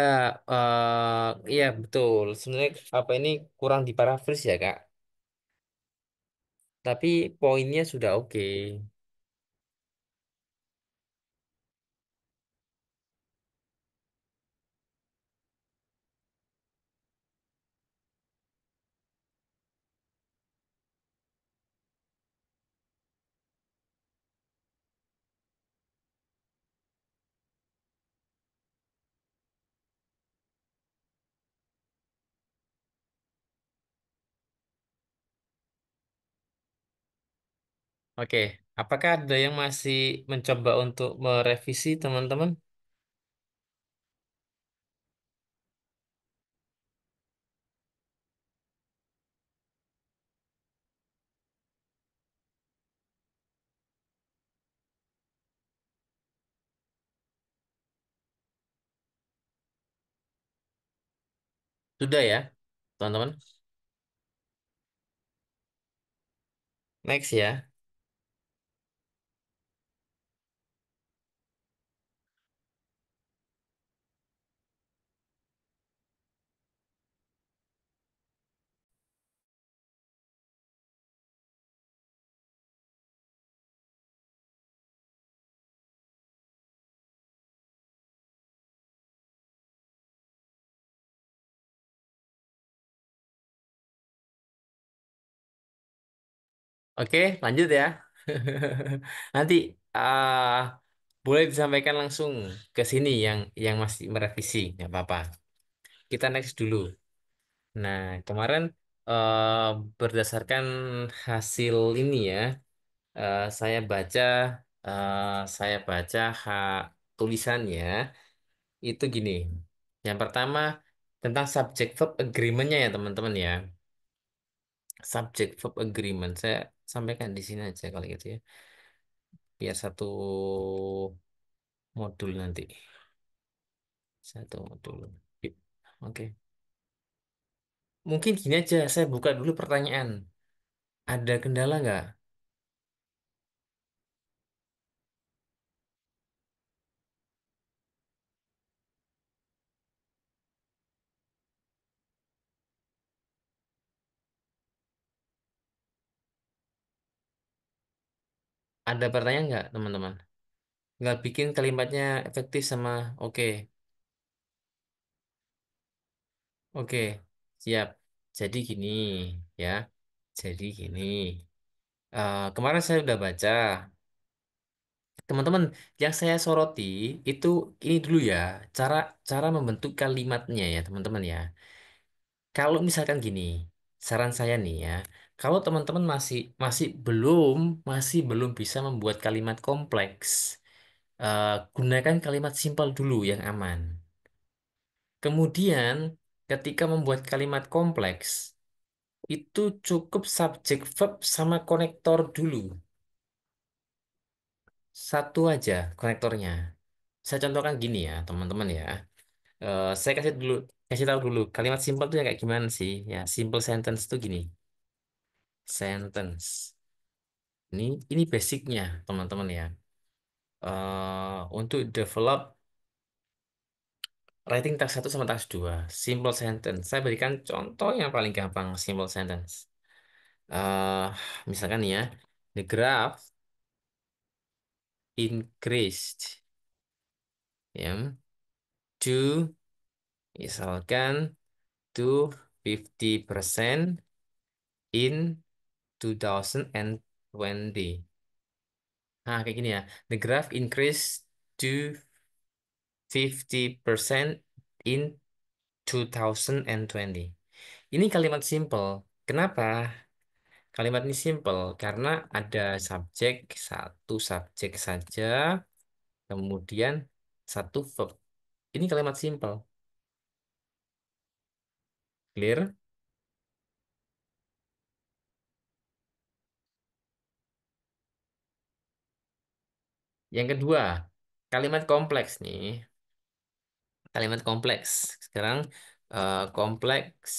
iya betul. Sebenarnya apa ini kurang diparafras ya, Kak. Tapi poinnya sudah oke. Oke, apakah ada yang masih mencoba untuk merevisi teman-teman? Sudah ya, teman-teman? Next ya. Oke, lanjut ya. Nanti ah boleh disampaikan langsung ke sini yang masih merevisi, nggak apa-apa. Kita next dulu. Nah, kemarin berdasarkan hasil ini ya, saya baca saya baca tulisannya itu gini. Yang pertama tentang subject verb agreement-nya ya teman-teman ya. Subject verb agreement saya sampaikan di sini aja kalau gitu ya. Biar satu modul nanti. Satu modul. Yuk. Oke. Mungkin gini aja, saya buka dulu pertanyaan. Ada kendala nggak? Ada pertanyaan nggak, teman-teman? Nggak bikin kalimatnya efektif sama oke. Oke, siap. Jadi gini ya. Jadi gini. Kemarin saya udah baca. Teman-teman, yang saya soroti itu ini dulu ya, cara cara membentuk kalimatnya ya, teman-teman ya. Kalau misalkan gini, saran saya nih ya, kalau teman-teman masih masih belum bisa membuat kalimat kompleks, gunakan kalimat simpel dulu yang aman. Kemudian, ketika membuat kalimat kompleks, itu cukup subjek verb sama konektor dulu. Satu aja konektornya. Saya contohkan gini ya, teman-teman ya. Saya kasih tahu dulu kalimat simpel itu kayak gimana sih? Ya, simple sentence itu gini. Sentence. Ini basicnya, teman-teman ya. Untuk develop writing task 1 sama task 2, simple sentence. Saya berikan contoh yang paling gampang, simple sentence. eh Misalkan nih ya, the graph increased ya to misalkan to 50% in 2020. Nah, kayak gini ya. The graph increased to 50% in 2020. Ini kalimat simple. Kenapa? Kalimat ini simple karena ada subjek, satu subjek saja, kemudian satu verb. Ini kalimat simple. Clear? Yang kedua, kalimat kompleks nih. Kalimat kompleks. Sekarang kompleks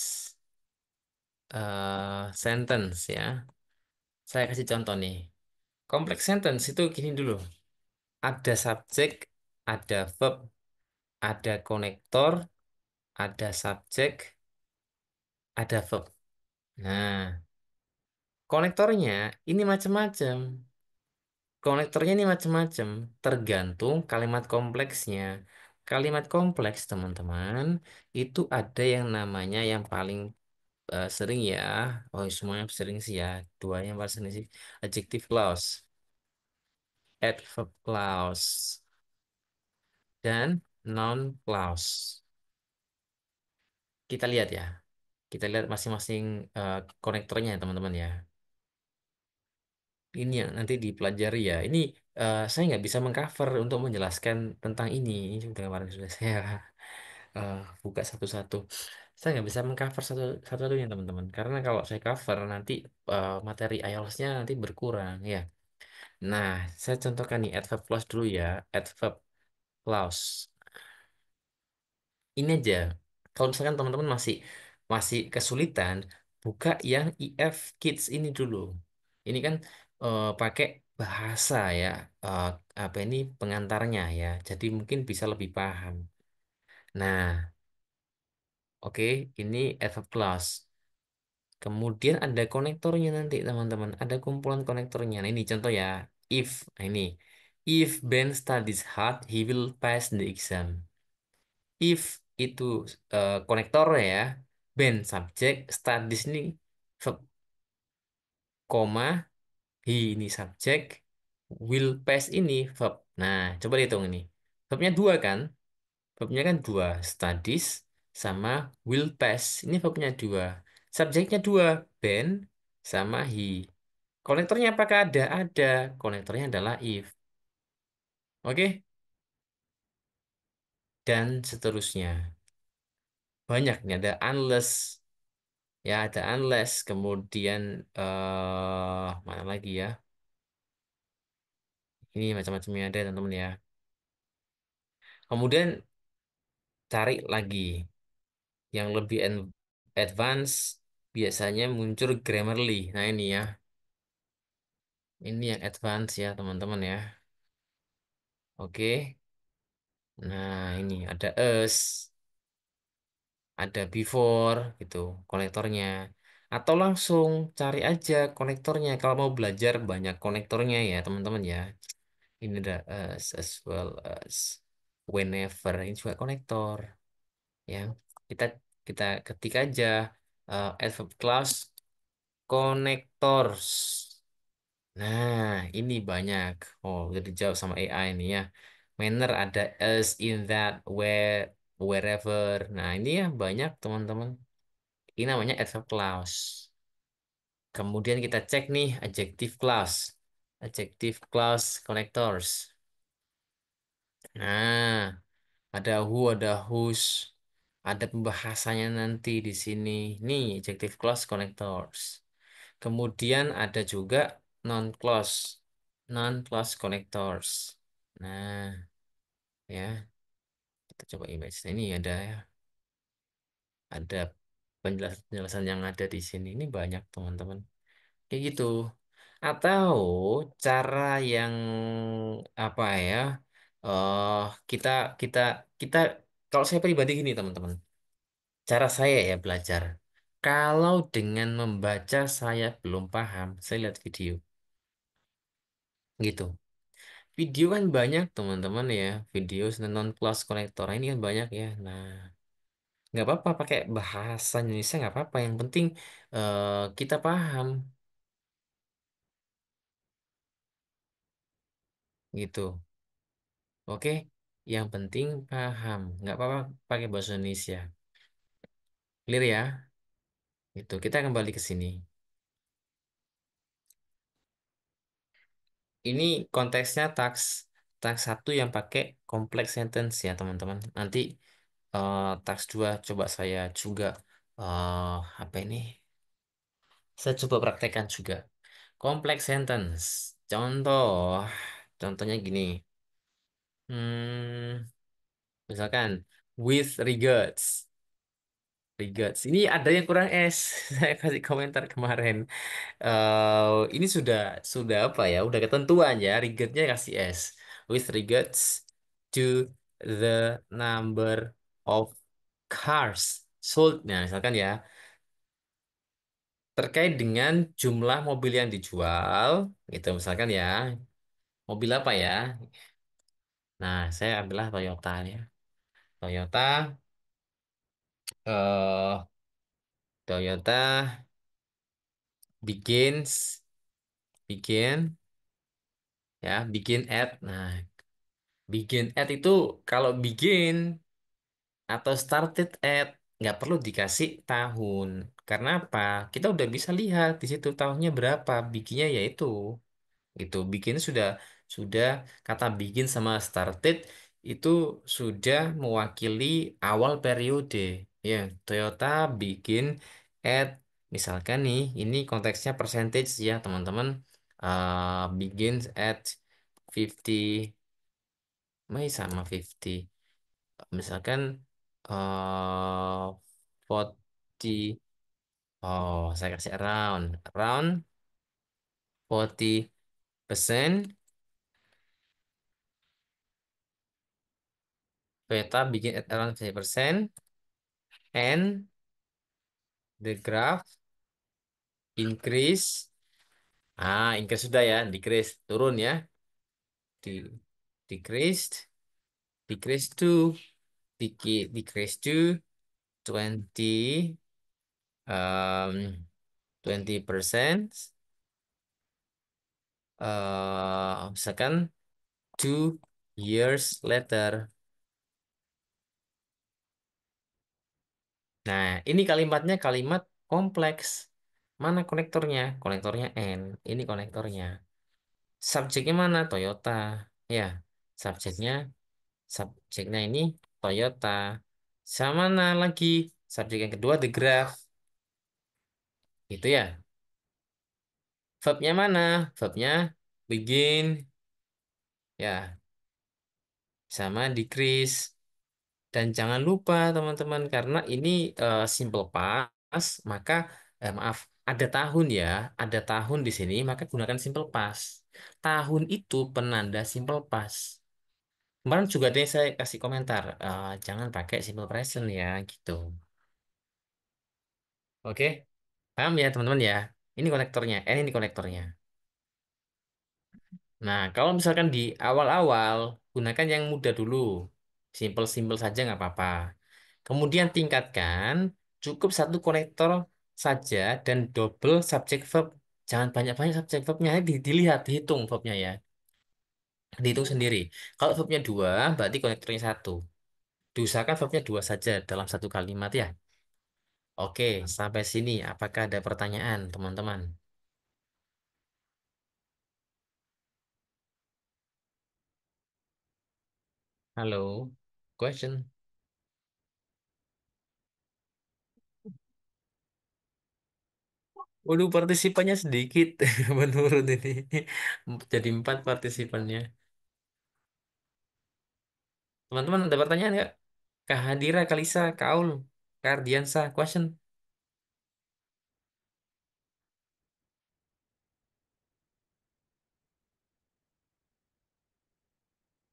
sentence ya. Saya kasih contoh nih. Kompleks sentence itu gini dulu. Ada subjek, ada verb, ada konektor, ada subjek, ada verb. Nah, konektornya ini macam-macam. Konektornya ini macam-macam, tergantung kalimat kompleksnya. Kalimat kompleks, teman-teman, itu ada yang namanya yang paling sering ya. Oh, semuanya sering sih ya. Dua yang paling sering sih. Adjective clause, adverb clause, dan noun clause. Kita lihat ya. Kita lihat masing-masing konektornya ya, teman-teman ya. Ini yang nanti dipelajari ya. Ini saya nggak bisa mengcover untuk menjelaskan tentang ini. Ini sudah kemarin sudah saya eh, buka satu-satu. Saya nggak bisa mengcover satu-satunya teman-teman. Karena kalau saya cover nanti materi IELTS-nya nanti berkurang ya. Nah, saya contohkan nih adverb clause dulu ya. Adverb clause. Ini aja. Kalau misalkan teman-teman masih masih kesulitan, buka yang IF Kids ini dulu. Ini kan pakai bahasa ya, eh, apa ini pengantarnya ya. Jadi mungkin bisa lebih paham. Nah, oke, ini adverb clause. Kemudian ada konektornya nanti teman-teman. Ada kumpulan konektornya. Nah, ini contoh ya. If, nah ini. If Ben studies hard, he will pass the exam. If itu konektor ya, Ben subjek, studies ini verb, koma, he ini subjek, will pass ini verb. Nah, coba dihitung ini. Verbnya dua kan? Verbnya kan dua, studies sama will pass. Ini verbnya dua. Subjeknya dua, Ben sama he. Konektornya apakah ada? Ada. Konektornya adalah if. Oke, dan seterusnya. Banyak nih, ada unless, ya ada unless, kemudian mana lagi ya? Ini macam-macamnya ada teman-teman ya. Kemudian cari lagi yang lebih advance, biasanya muncul Grammarly. Nah ini ya, ini yang advance ya teman-teman ya. Oke, nah ini ada us, ada before gitu konektornya. Atau langsung cari aja konektornya. Kalau mau belajar banyak konektornya ya teman-teman ya. Ini ada as well as whenever, ini juga konektor ya. Kita kita ketik aja adverb clause connectors. Nah, ini banyak. Oh, udah dijawab sama AI ini ya. Manner ada as, in that, where, wherever. Nah, ini ya banyak teman-teman. Ini namanya adverb clause. Kemudian kita cek nih adjective clause. Adjective clause connectors. Nah, ada who, ada whose, ada pembahasannya nanti di sini. Nih, adjective clause connectors. Kemudian ada juga non-clause, non-clause connectors. Nah, ya, kita coba image. Nah, ini ada penjelasan-penjelasan yang ada di sini. Ini banyak teman-teman. Kayak gitu. Atau cara yang apa ya? eh kita kita kita kalau saya pribadi gini teman-teman. Cara saya ya belajar. Kalau dengan membaca saya belum paham, saya lihat video gitu. Video kan banyak teman-teman ya, video non class connector ini kan banyak ya. Nah, nggak apa-apa pakai bahasa Indonesia nggak apa-apa. Yang penting kita paham gitu. Oke, yang penting paham. Nggak apa-apa pakai bahasa Indonesia. Clear ya? Itu kita kembali ke sini. Ini konteksnya tax satu yang pakai complex sentence ya teman-teman. Nanti tax 2 coba saya juga apa ini? Saya coba praktekkan juga. Complex sentence. Contoh, contohnya gini. Hmm, misalkan with regards. Regards. Ini ada yang kurang S. Saya kasih komentar kemarin. Ini sudah apa ya? Udah ketentuan ya. Regardnya kasih S. With regards to the number of cars sold. Nah, misalkan ya, terkait dengan jumlah mobil yang dijual, gitu misalkan ya. Mobil apa ya? Nah, saya ambillah Toyota ya. Toyota, eh Toyota begins, begin, ya, begin at. Nah, begin at itu kalau begin atau started at nggak perlu dikasih tahun. Karena apa? Kita udah bisa lihat di situ tahunnya berapa. Bikinnya yaitu. Gitu. Bikin sudah kata bikin sama started itu sudah mewakili awal periode. Ya, Toyota bikin at misalkan nih ini konteksnya percentage ya teman-teman. Begins at 50 Mei sama 50. Misalkan uh, 40, oh saya kasih around 40%. Beta begin at around 50% and the graph increase. Increase sudah ya, decrease turun ya. Di decreased, decrease to decrease to 20 20%, misalkan 2 years later. Nah, ini kalimatnya kalimat kompleks. Mana konektornya? Konektornya N. Ini konektornya. Subjeknya mana? Toyota. Ya. Subjeknya, subjeknya ini Toyota. Sama mana lagi? Subjek yang kedua the graph. Itu ya. Verbnya mana? Verbnya begin, ya, sama decrease. Dan jangan lupa teman-teman, karena ini simple past, maka maaf, ada tahun ya, ada tahun di sini, maka gunakan simple past. Tahun itu penanda simple past. Kemarin juga ada yang saya kasih komentar, jangan pakai simple present ya, gitu. Oke, paham ya teman-teman ya? Ini konektornya, ini konektornya. Nah, kalau misalkan di awal-awal, gunakan yang mudah dulu. Simple-simple saja nggak apa-apa. Kemudian tingkatkan, cukup satu konektor saja dan double subject verb. Jangan banyak-banyak subject verbnya, dilihat, dihitung verbnya ya. Dihitung sendiri. Kalau verbnya dua, berarti konektornya satu. Diusahakan verbnya dua saja dalam satu kalimat ya. Oke, sampai sini. Apakah ada pertanyaan, teman-teman? Halo, question. Waduh, partisipannya sedikit menurun ini. Jadi empat partisipannya. Teman-teman ada pertanyaan nggak? Kak Hadira, Kalisa, Kaul, Kardiansa, question.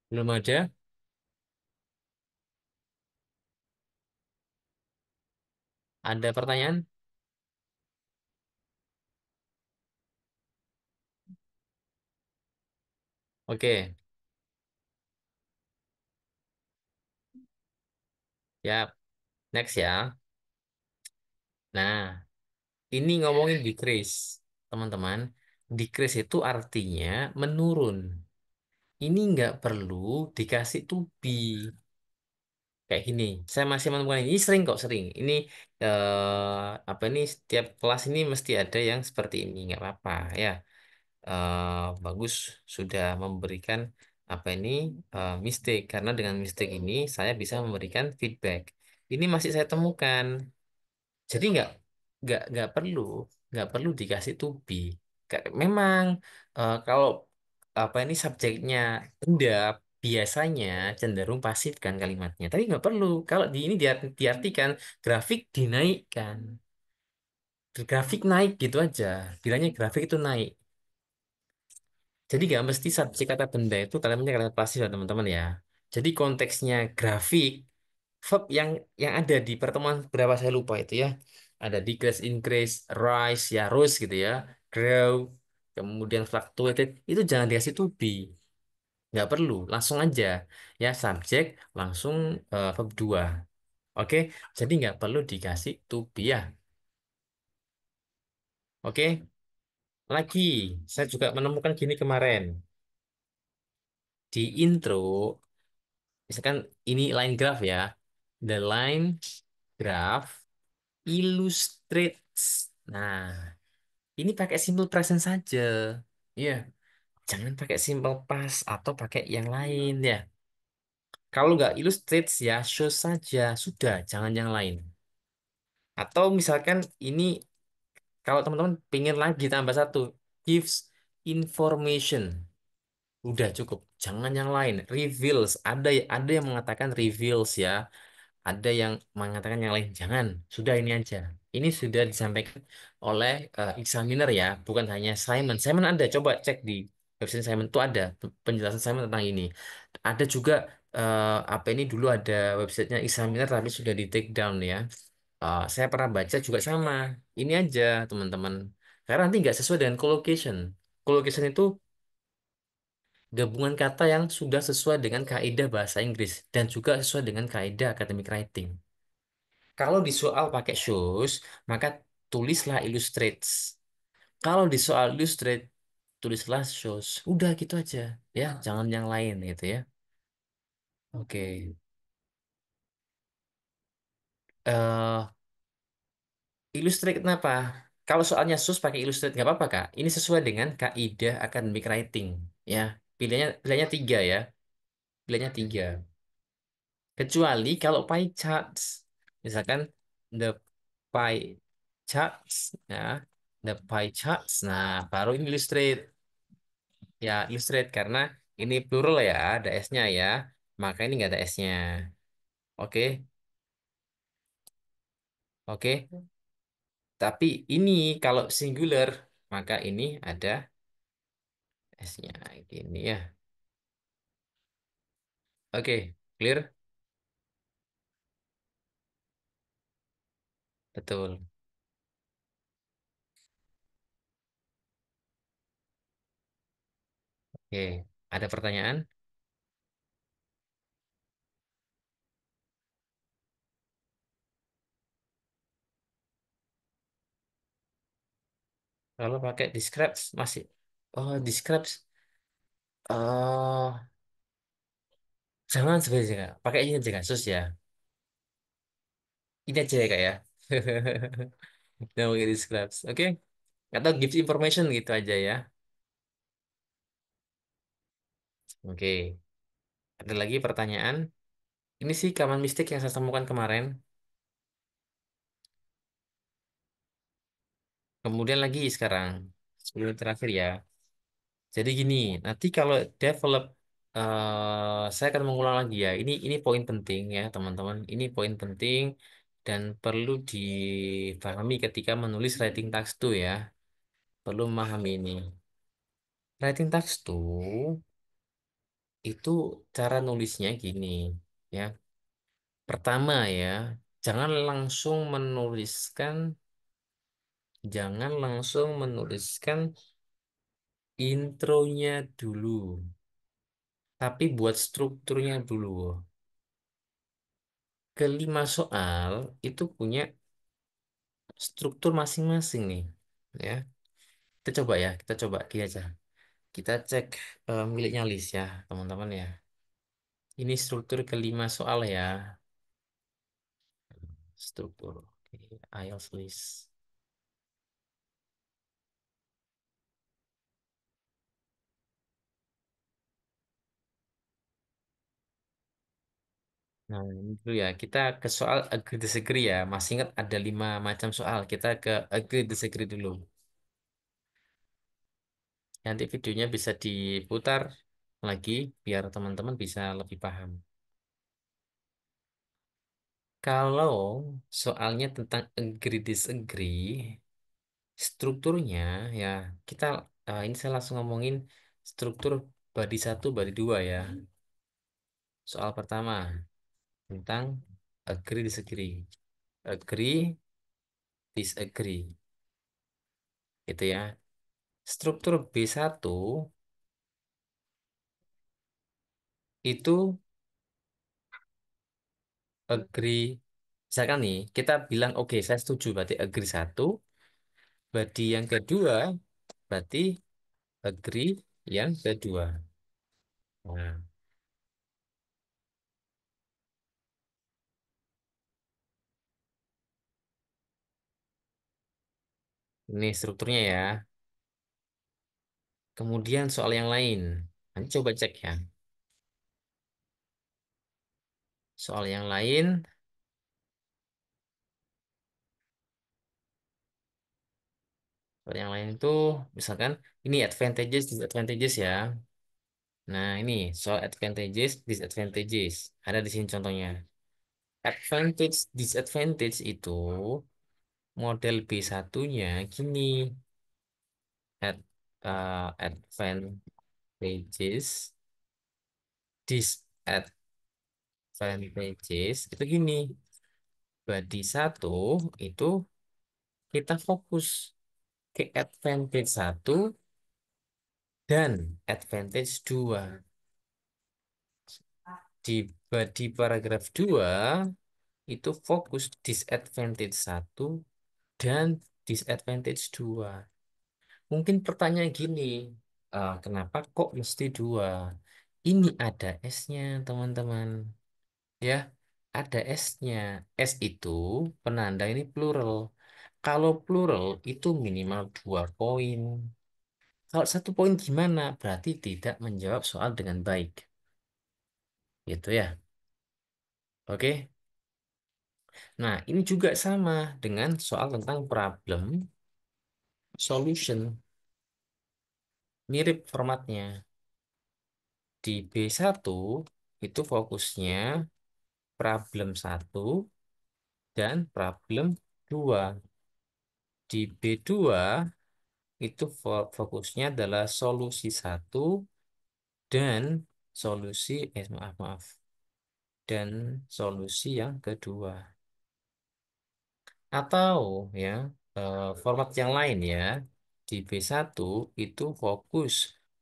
Belum ada? Ada pertanyaan? Oke, ya. Next ya. Nah, ini ngomongin decrease, teman-teman. Decrease itu artinya menurun. Ini nggak perlu dikasih to be. Kayak gini, saya masih menemukan ini sering kok sering. Ini apa ini setiap kelas ini mesti ada yang seperti ini, nggak apa-apa ya. Bagus sudah memberikan apa ini mistake, karena dengan mistake ini saya bisa memberikan feedback. Ini masih saya temukan. Jadi nggak perlu dikasih to be. Memang kalau apa ini subjeknya benda biasanya cenderung pasif kan kalimatnya. Tapi nggak perlu. Kalau di ini diartikan grafik dinaikkan, grafik naik gitu aja. Bilangnya grafik itu naik. Jadi nggak mesti subjek kata benda itu kalimatnya kalimat pasif ya teman-teman ya. Jadi konteksnya grafik, verb yang ada di pertemuan berapa saya lupa itu ya. Ada decrease, increase, rise ya, rose gitu ya, grow, kemudian fluctuated, itu jangan dikasih to be. Nggak perlu, langsung aja ya subjek langsung verb 2. Oke, jadi nggak perlu dikasih to be ya. Oke, lagi saya juga menemukan gini kemarin di intro. Misalkan ini line graph ya. The line graph illustrates. Nah, ini pakai simple present saja. Iya, jangan pakai simple past atau pakai yang lain ya. Kalau nggak illustrates ya show saja. Sudah, jangan yang lain. Atau misalkan ini kalau teman-teman pingin lagi tambah satu, gives information. Udah cukup, jangan yang lain. Reveals, ada yang mengatakan reveals ya. Ada yang mengatakan yang lain, jangan. Sudah ini aja. Ini sudah disampaikan oleh examiner ya, bukan hanya Simon. Simon ada, coba cek di website Simon itu ada penjelasan Simon tentang ini. Ada juga apa ini dulu ada websitenya examiner tapi sudah di take down ya. Saya pernah baca juga sama. Ini aja teman-teman. Karena nanti nggak sesuai dengan collocation. Collocation itu gabungan kata yang sudah sesuai dengan kaidah bahasa Inggris dan juga sesuai dengan kaidah academic writing. Kalau di soal pakai shows, maka tulislah illustrates. Kalau di soal illustrate, tulislah shows. Udah gitu aja, ya. Jangan yang lain gitu ya. Oke. eh Illustrate kenapa? Kalau soalnya shows pakai illustrate nggak apa-apa Kak. Ini sesuai dengan kaidah academic writing, ya. Pilihannya tiga ya. pilihannya tiga. Kecuali kalau pie charts, misalkan the pie charts, ya, the pie charts, nah baru ini illustrate, ya illustrate karena ini plural ya, ada S-nya ya, maka ini nggak ada S-nya. Oke, oke. Tapi ini kalau singular, maka ini ada S-nya, gini ya. Oke, clear? Betul. Oke, ada pertanyaan? Kalau pakai describes masih, oh describes, oh jangan sebenarnya Kak. Pakai ini aja kasus ya. Ini aja ya kak ya. Jangan pakai describes, oke? Atau give information gitu aja ya. Oke, ada lagi pertanyaan. Ini sih common mistake yang saya temukan kemarin. Kemudian lagi sekarang, sebelum terakhir ya. Jadi gini, nanti kalau develop, saya akan mengulang lagi ya. Ini poin penting ya teman-teman. Ini poin penting dan perlu dipahami ketika menulis writing text tuh ya. Perlu memahami ini. Writing text tuh itu cara nulisnya gini ya. Pertama ya, jangan langsung menuliskan, jangan langsung menuliskan intronya dulu, tapi buat strukturnya dulu. Kelima soal itu punya struktur masing-masing nih, ya. Kita coba ya, kita coba gini aja. Kita cek miliknya list ya, teman-teman ya. Ini struktur kelima soal ya, struktur. Oke, IELTS list. Nah, ini dulu ya. Kita ke soal agree disagree ya. Masih ingat ada 5 macam soal. Kita ke agree disagree dulu. Nanti videonya bisa diputar lagi biar teman-teman bisa lebih paham. Kalau soalnya tentang agree disagree, strukturnya ya kita ini saya langsung ngomongin struktur badi satu, badi dua ya. Soal pertama tentang agree disagree. Agree, disagree. Gitu ya. Struktur B1 itu agree. Misalkan nih, kita bilang oke, saya setuju berarti agree satu, berarti yang kedua berarti agree yang kedua. Nah, ini strukturnya ya. Kemudian soal yang lain. Nanti coba cek ya. Soal yang lain, soal yang lain itu misalkan ini advantages, disadvantages ya. Nah, ini soal advantages, disadvantages. Ada di sini contohnya. Advantage, disadvantage itu model B1-nya gini. Ad, advantages, disadvantages itu gini. Badi satu itu kita fokus ke advantage satu dan advantage dua. Di badi paragraf 2 itu fokus disadvantage satu dan disadvantage dua. Mungkin pertanyaan gini, kenapa kok mesti dua? Ini ada S-nya, teman-teman. Ya, ada S-nya. S itu penanda ini plural. Kalau plural itu minimal 2 poin. Kalau 1 poin gimana? Berarti tidak menjawab soal dengan baik. Gitu ya. Oke. Nah, ini juga sama dengan soal tentang problem solution. Mirip formatnya. Di B1 itu fokusnya problem satu dan problem 2. Di B2 itu fokusnya adalah solusi satu dan maaf maaf dan solusi yang kedua. Atau ya format yang lain ya. Di B1 itu fokus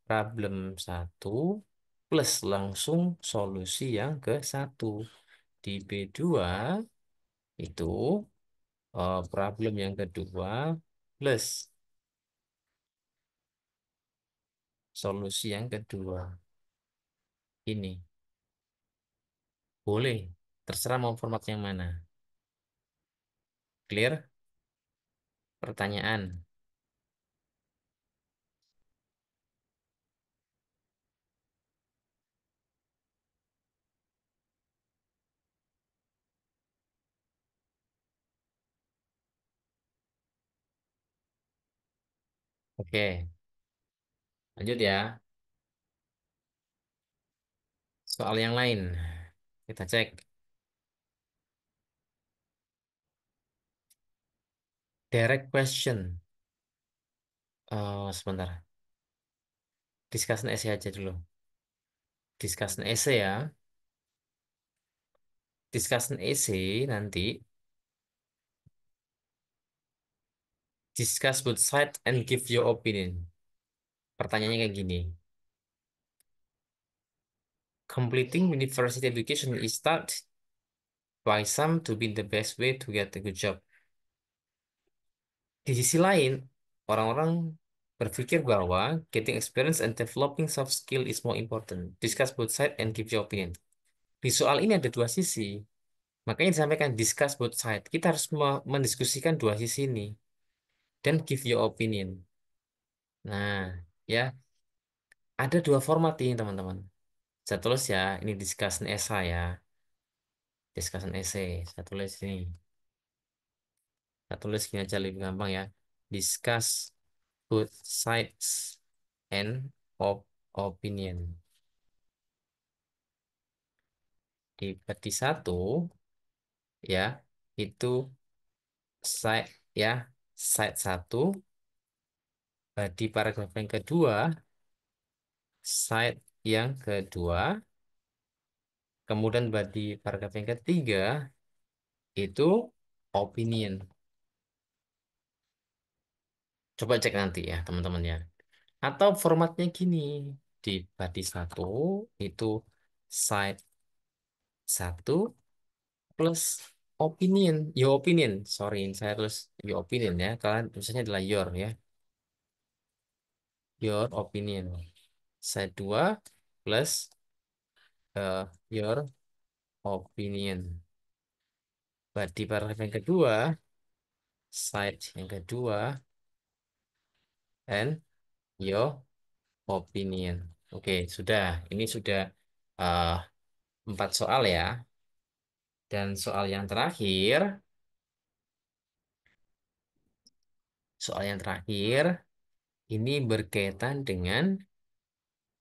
problem satu plus langsung solusi yang ke satu. Di B2 itu problem yang kedua plus solusi yang kedua. Ini boleh, terserah mau format yang mana. Clear? Pertanyaan. Oke, lanjut ya. Soal yang lain. Kita cek. Direct question. Sebentar. Discussion essay aja dulu. Discussion essay ya. Discussion essay nanti discuss both sides and give your opinion. Pertanyaannya kayak gini. Completing university education is thought by some to be the best way to get a good job. Di sisi lain, orang-orang berpikir bahwa getting experience and developing soft skill is more important. Discuss both sides and give your opinion. Di soal ini ada dua sisi. Makanya disampaikan discuss both sides. Kita harus mendiskusikan dua sisi ini dan give your opinion. Nah, ya, ada dua format ini, teman-teman. Saya tulis ya, ini discussion essay ya. Discussion essay. Saya tulis ini. Saya tulis gini aja lebih gampang ya. Discuss both sides and opinion. Di peti satu, ya, itu side, ya, side satu. Di paragraf yang kedua, side yang kedua. Kemudian di paragraf yang ketiga, itu opinion. Coba cek nanti ya, teman-teman ya. Atau formatnya gini, di body satu itu side satu plus opinion. Your opinion, sorry, saya tulis your opinion ya. Kalian tulisannya adalah your ya. Your opinion. Side 2 plus your opinion. Body paragraf yang kedua, side yang kedua, and your opinion. Oke, sudah. Ini sudah eh, 4 soal ya. Dan soal yang terakhir, ini berkaitan dengan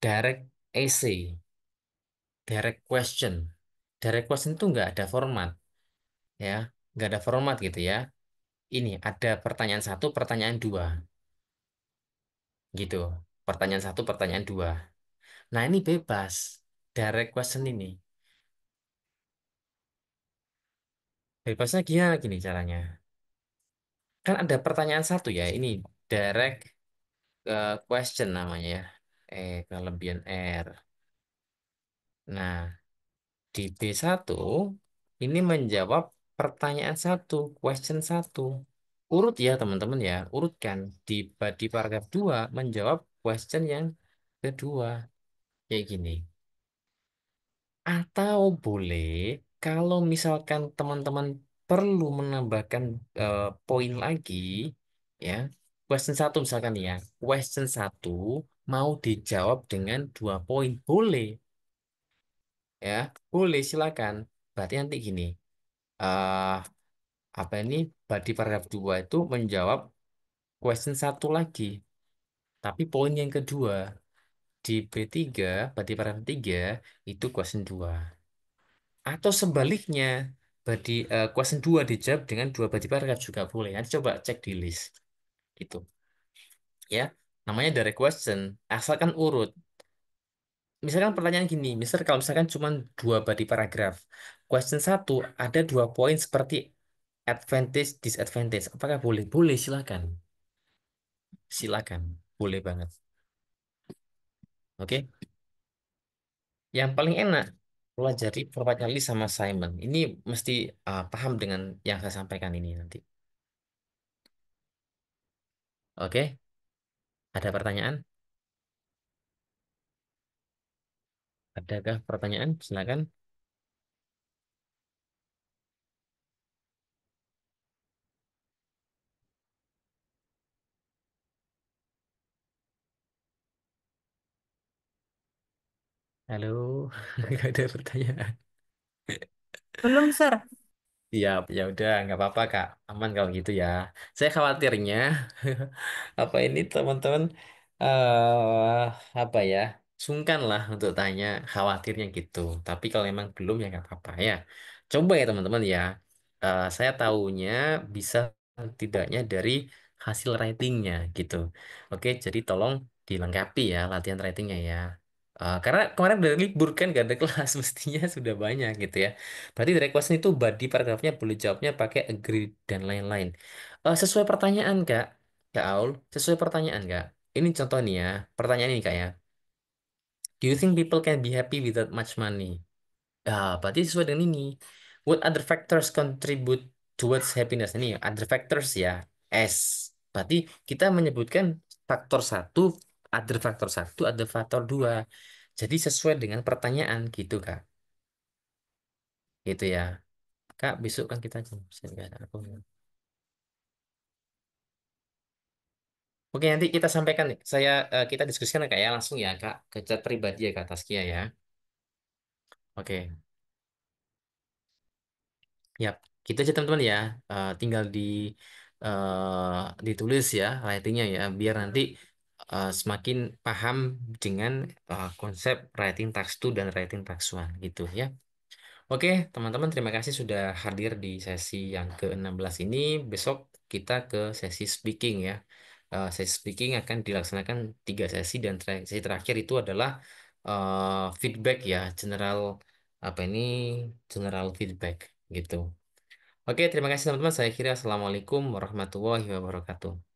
direct essay, direct question. Direct question itu nggak ada format, ya, nggak ada format gitu ya. Ini ada pertanyaan satu, pertanyaan dua, gitu. Pertanyaan satu, pertanyaan dua. Nah ini bebas, direct question ini. Bebasnya gimana gini caranya? Kan ada pertanyaan satu ya, ini direct question namanya ya. Kelebihan R. Nah, di B1 ini menjawab pertanyaan satu, question satu. Urut ya teman-teman ya, urutkan. Di paragraf 2 menjawab question yang kedua. Kayak gini. Atau boleh, kalau misalkan teman-teman perlu menambahkan poin lagi, ya, question satu misalkan ya, question satu mau dijawab dengan 2 poin, boleh. ya, boleh silakan. Berarti nanti gini, eh apa ini body paragraf 2 itu menjawab question satu lagi. Tapi poin yang kedua di B3, body paragraf 3 itu question 2. Atau sebaliknya, question 2 dijawab dengan dua body paragraf juga boleh. Nanti coba cek di list gitu. Ya, namanya direct question, asalkan urut. Misalkan pertanyaan gini, kalau misalkan cuma dua body paragraf, question satu ada dua poin seperti advantage, disadvantage. Apakah boleh? Boleh, silakan. Silakan. Boleh banget. Oke. Yang paling enak pelajari perpajakan Lee sama Simon. Ini mesti paham dengan yang saya sampaikan ini nanti. Oke. Ada pertanyaan? Adakah pertanyaan? Silakan. Halo. Gak ada pertanyaan. Belum, Sir. Iya, ya udah, nggak apa-apa Kak, aman kalau gitu ya. Saya khawatirnya apa ini teman-teman apa ya, sungkan lah untuk tanya, khawatirnya gitu. Tapi kalau emang belum ya nggak apa-apa ya. Coba ya teman-teman ya. Saya tahunya bisa tidaknya dari hasil ratingnya gitu. Oke, jadi tolong dilengkapi ya latihan ratingnya ya. Karena kemarin udah libur kan gak ada kelas mestinya sudah banyak gitu ya. Berarti dari question itu body paragrafnya boleh jawabnya pakai agree dan lain-lain. Sesuai pertanyaan Kak, Kak Aul, sesuai pertanyaan Kak. Ini contoh nih ya, pertanyaan ini Kak ya. Do you think people can be happy without much money? Berarti sesuai dengan ini. What other factors contribute towards happiness? Ini other factors ya, S. Berarti kita menyebutkan faktor satu, ada faktor dua. Jadi sesuai dengan pertanyaan gitu Kak. Gitu ya. Kak, besok kan kita jam sembilan. Oke, nanti kita sampaikan. Kita diskusikan ya, Kak ya langsung ya Kak ke chat pribadi ya Kak Taskia ya. Oke, ya gitu aja teman-teman ya. Tinggal ditulis ya writingnya ya, biar nanti semakin paham dengan konsep writing task 2 dan writing task 1 gitu ya. Oke, teman-teman, terima kasih sudah hadir di sesi yang ke-16 ini. Besok kita ke sesi speaking ya. Sesi speaking akan dilaksanakan 3 sesi dan sesi terakhir itu adalah feedback ya, apa ini general feedback gitu. Oke, terima kasih teman-teman. Saya kira Assalamualaikum warahmatullahi wabarakatuh.